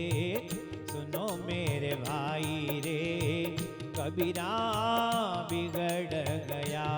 सुनो मेरे भाई रे, कबीरा बिगड़ गया।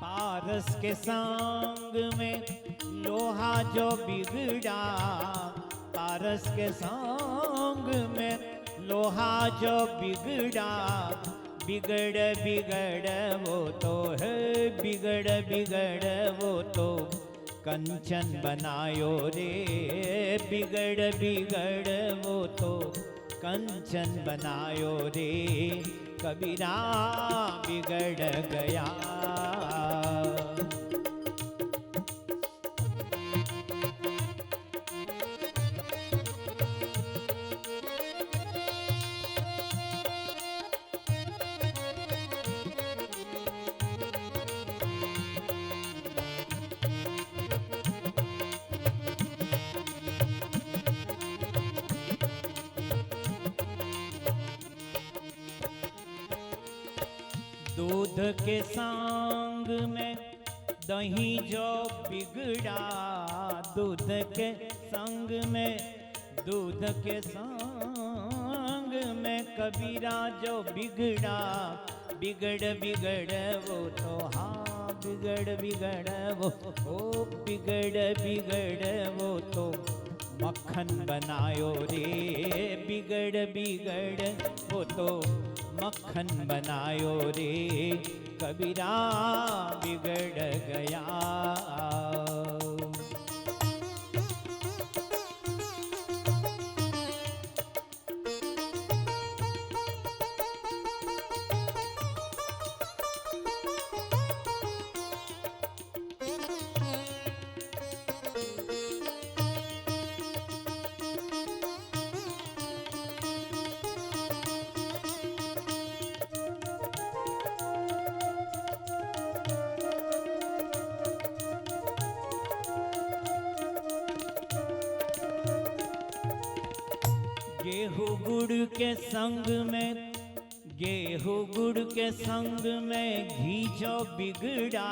पारस के संग में लोहा जो बिगड़ा, पारस के संग में लोहा जो बिगड़ा, बिगड़ बिगड़ वो तो है, बिगड़ बिगड़ वो तो कंचन बनायो रे, बिगड़ बिगड़ वो तो कंचन बनायो रे, कबीरा बिगड़ गया। दूध के संग में दही जो बिगड़ा, दूध के संग में, दूध के संग में कबीरा जो बिगड़ा, बिगड़ बिगड़ वो तो हाँ, बिगड़ बिगड़ वो ओ, बिगड़ बिगड़ वो तो मक्खन बनायो रे, बिगड़ बिगड़ वो तो मक्खन बनायो रे, कबीरा बिगड़ गया। गेहूँ गुड़ के संग में, गेहूँ गुड़ के संग में घी जो बिगड़ा,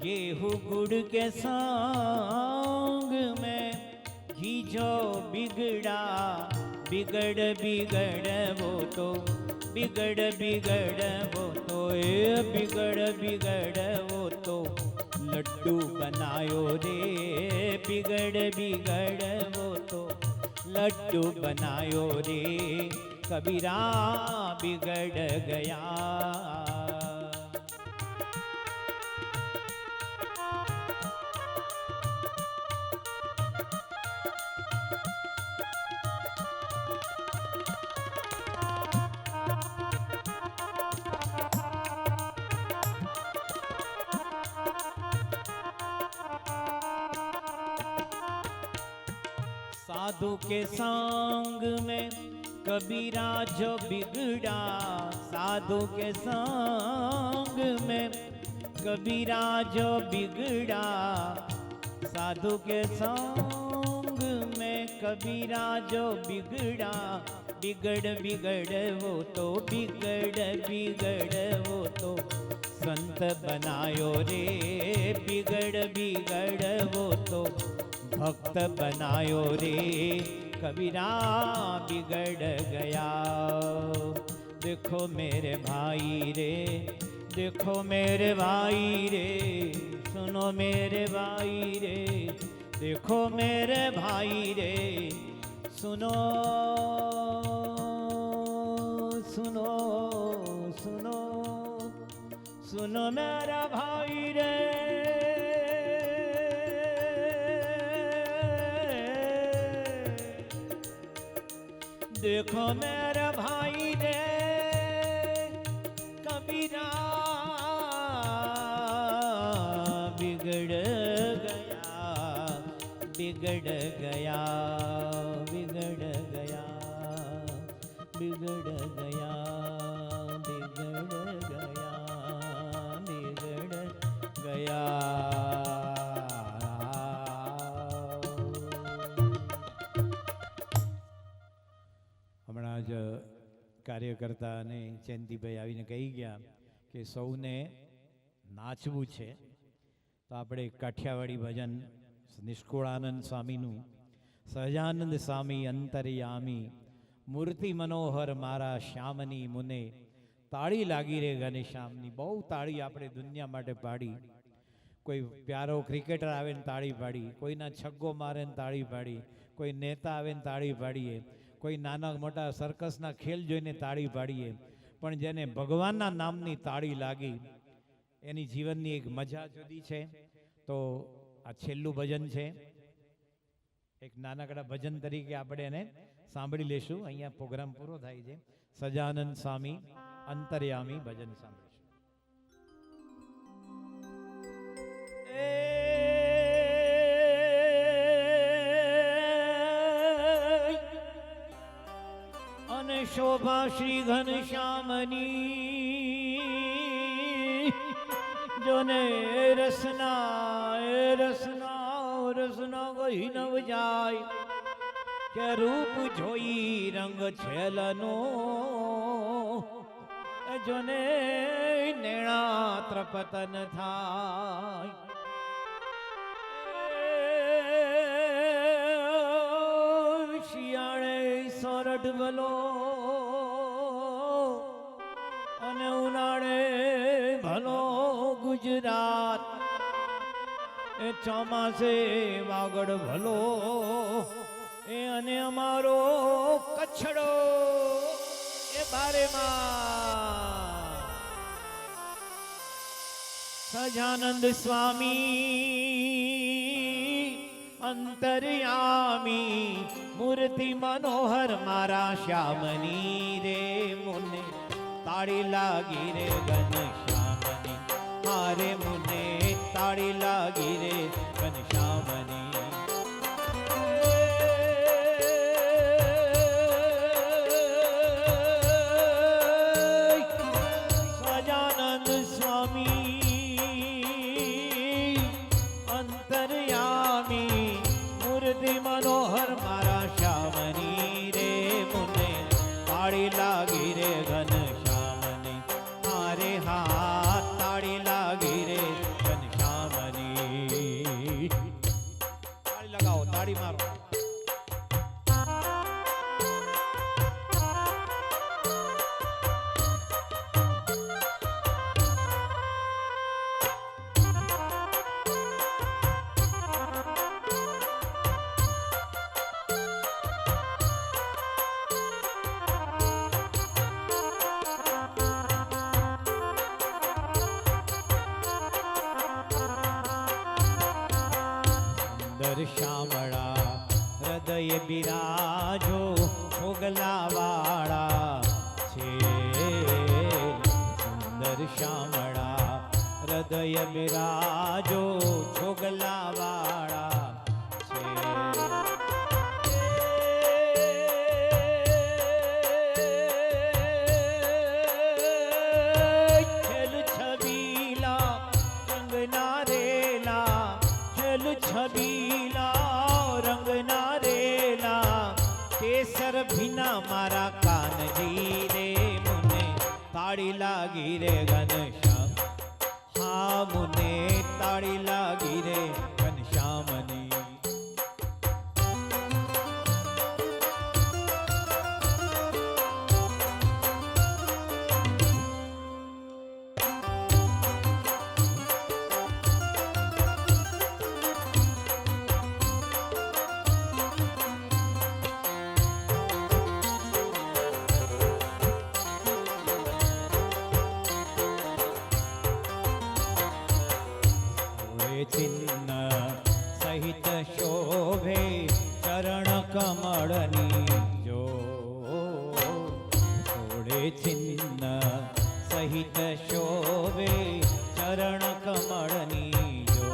गेहूँ गुड़ के संग में घी जो बिगड़ा, बिगड़ बिगड़ वो तो, बिगड़ बिगड़ वो तो ए, बिगड़ बिगड़ वो तो लड्डू बनायो रे, बिगड़ बिगड़ वो तो लड्डू बनायो रे कबीरा बिगड़ गया। साधु के संग में कबीरा जो बिगड़ा, साधु के संग में कबीरा जो बिगड़ा, साधु के संग में कबीरा जो बिगड़ा, बिगड़ बिगड़ वो तो बिगड़ बिगड़ वो तो संत बनायो रे, बिगड़ बिगड़ वो तो भक्त बनायो रे कबीरा बिगड़ गया। देखो मेरे भाई रे, देखो मेरे भाई रे, सुनो मेरे भाई रे, देखो मेरे भाई रे, सुनो सुनो सुनो सुनो मेरा भाई रे। देखो मेरा भाई रे कबीरा बिगड़ गया, बिगड़ गया, बिगड़ गया, बिगड़ गया, बिगड़ गया, बिगड़ गया। હમણાં જ કાર્યકર્તા અને જયંતિભાઈ આવીને કહી ગયા કે સૌને નાચવું છે, તો આપણે કાઠિયાવાડી ભજન નિષ્કુળાનંદ સ્વામીનું સહજાનંદ સ્વામી અંતર્યામી મૂર્તિ મનોહર મારા શ્યામની મુને તાળી લાગી રે ઘનશ્યામની, બહુ તાળી આપણે દુનિયા માટે પાડી. કોઈ પ્યારો ક્રિકેટર આવે ને તાળી પાડી, કોઈના છગ્ગો મારે ને તાળી પાડી, કોઈ નેતા આવે ને તાળી પાડીએ, કોઈ નાના મોટા સર્કસના ખેલ જોઈને તાળી પાડીએ, પણ જેને ભગવાનના નામની તાળી લાગી એની જીવનની એક મજા જુદી છે. તો આ છેલ્લું ભજન છે, એક નાનકડા ભજન તરીકે આપણે એને સાંભળી લેશું. અહીંયા પ્રોગ્રામ પૂરો થાય છે. સજાનંદ સ્વામી અંતર્યામી ભજન સાંભળીશું. અને શોભા શ્રી ઘનશ્યામની જોને રસના રસના રસના ગઈ નવ જાય, કે રૂપ જોઈ રંગ છેલનો જોને નેણાત્ર પતન થાય. શિયાળે સોરઠ ભલો અને ઉનાળે ભલો ગુજરાત, એ ચોમાસે વાગડ ભલો એ અને અમારો કચ્છડો એ બારેમાં. સજાનંદ સ્વામી અંતર્યામી મૂર્તિ મનોહર મારા શ્યામની રે મુને તાળી લાગી રે ઘનશ્યામની, મારે મુને તાળી લાગી રે ઘનશ્યામની. સજાનંદ સ્વામી અંતર્યામી મૂર્તિ મનોહર મારા શ્યામની રે મુને તાળી લાગી રે ઘનશ્યામની, મારે હાથ તાળી લાગી રે ઘનશ્યામની. તાળી લગાવો, તાળી મારો. શ્યામળા હૃદય બિરાજો છોગલાવાળા છે સુંદર શ્યામળા હૃદય બિરાજો છોગલાવાળા છબીલા રંગ નારેલા કેસર ભીના મારા કાનજી રે મુને તાળી લાગી રે ઘનશ્યામ હા મુને તાળી લાગી રે ઘનશ્યામની ચિહ્ન સહિત શોભે ચરણ કમળની જો છોડે ચિહ્ન સહિત શોભે ચરણ કમળની જો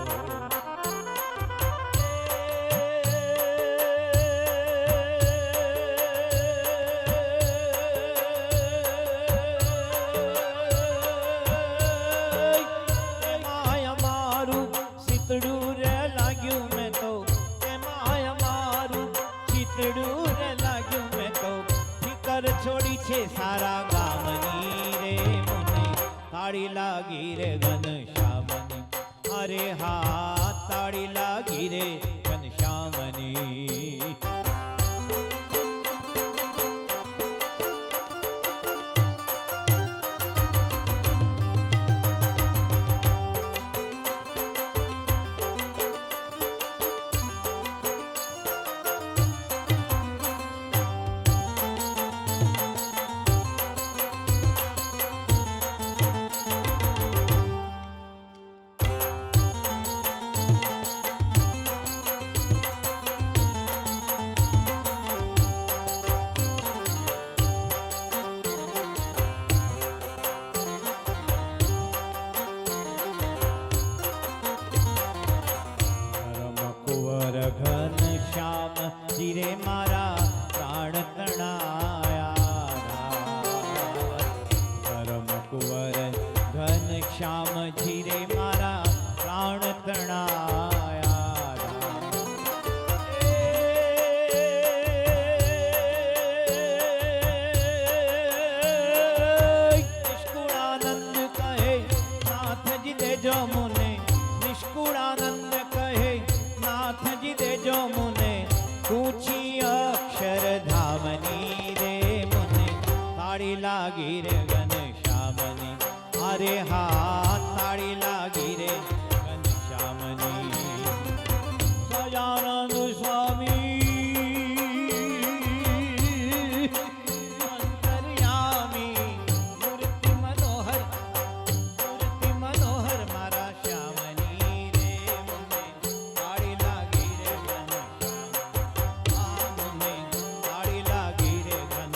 છોડી છે સારા ગામની રે મુને તાળી લાગી રે ઘનશ્યામની અરે હા તાળી લાગી રે ઘનશ્યામની ઘનશ્યામ જીરે મારા પ્રાણ તણાયા પરમ કુંવર ઘનશ્યામ જીરે મારા પ્રાણ તણાયા નિષ્કુળાનંદ કહે નાથજી દેજો મુને નિષ્કુળાનંદ કહે નાથજી દેજો મુને પૂછી અક્ષરધામની રે મુને તાળી લાગી રે ઘનશ્યામની અરે હા તાળી લાગી રે ઘનશ્યામની સજાનંદ સ્વામી અંતર્યામી મૂર્તિ મનોહર મારા શ્યામની રે મુને તાળી લાગી રે ઘનશ્યામ મુને તાળી લાગી રે ઘન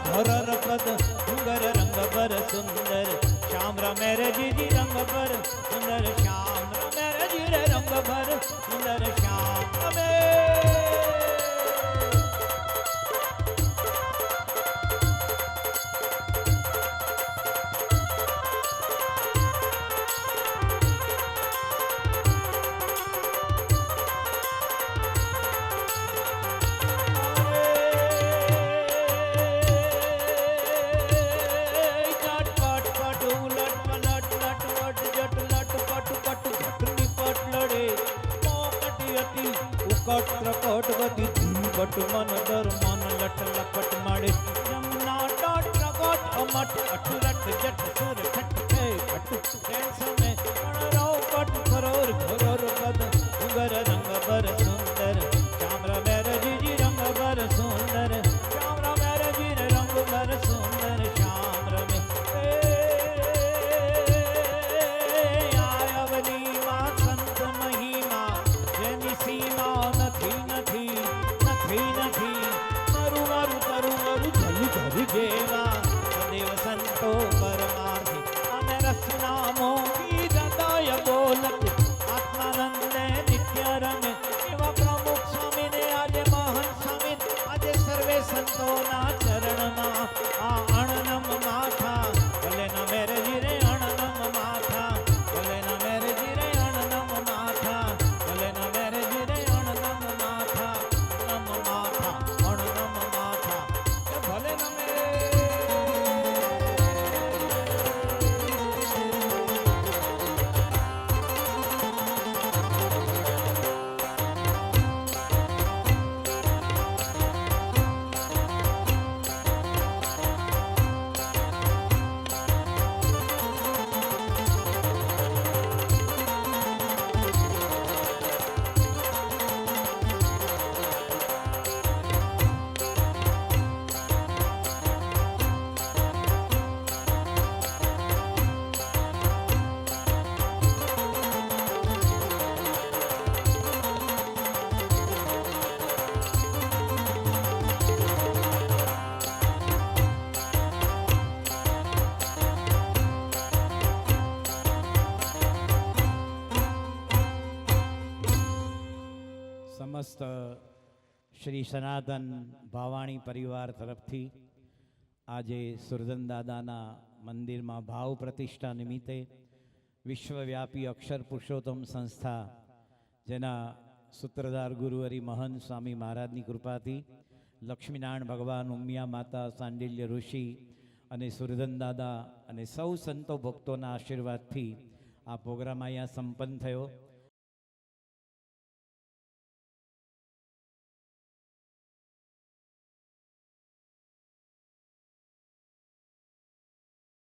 ઘરર કદ ડુંગર રંગ પર સુંદર શ્યામ રમે રે જીજી રંગ પર સુંદર શ્યામ રમે રે જીરે રંગ પર સુંદર શ્યામ રમે કટગતિ ધીપટ મન દર મન લટ લપટ મળે જમના ડાટ રગટ અમટ અઠરટ જટ સુર ખટ ખે ખટ પ્રેમ સમે પણ રો કટ ખરોર ખરોર પદ ઉગર રંગ બર સુંદર ચામ્ર મેરજી રંગ બર સુંદર ચામ્ર મેરજી રંગ બર સુંદર શ્યામ રમે આયવની માં સંત મહિમા જેની સીમા નથી નથી નથી નથી મારું મારું તારું મારું જલી ધરી જેવા સદેવ સંતો પરમાર્થી અને રસના મોહી હૃદય બોલત આત્માનંદ ને નિત્ય રમે એવા પ્રમુખ સ્વામીને આજે મહંત સ્વામી આજે સર્વે સંતોના ચરણમાં આ અણનમ માથા ભલે ન મેરજી રે અણનમ માથા ભલે ન મેરજી રે અણનમ માથા ભલે ન મેરજી રે અણનમ માથા નમ માથા અણનમ માથા એ ભલે ન સમસ્ત શ્રી સનાતન ભાવાણી પરિવાર તરફથી આજે સુરજન દાદાના મંદિરમાં ભાવ પ્રતિષ્ઠા નિમિત્તે વિશ્વવ્યાપી અક્ષર પુરુષોત્તમ સંસ્થા જેના સૂત્રધાર ગુરુહરિ મહંત સ્વામી મહારાજની કૃપાથી લક્ષ્મીનારાયણ ભગવાન ઉમિયા માતા સાંડિલ્ય ઋષિ અને સુરજન દાદા અને સૌ સંતો ભક્તોના આશીર્વાદથી આ પ્રોગ્રામ અહીંયા સંપન્ન થયો.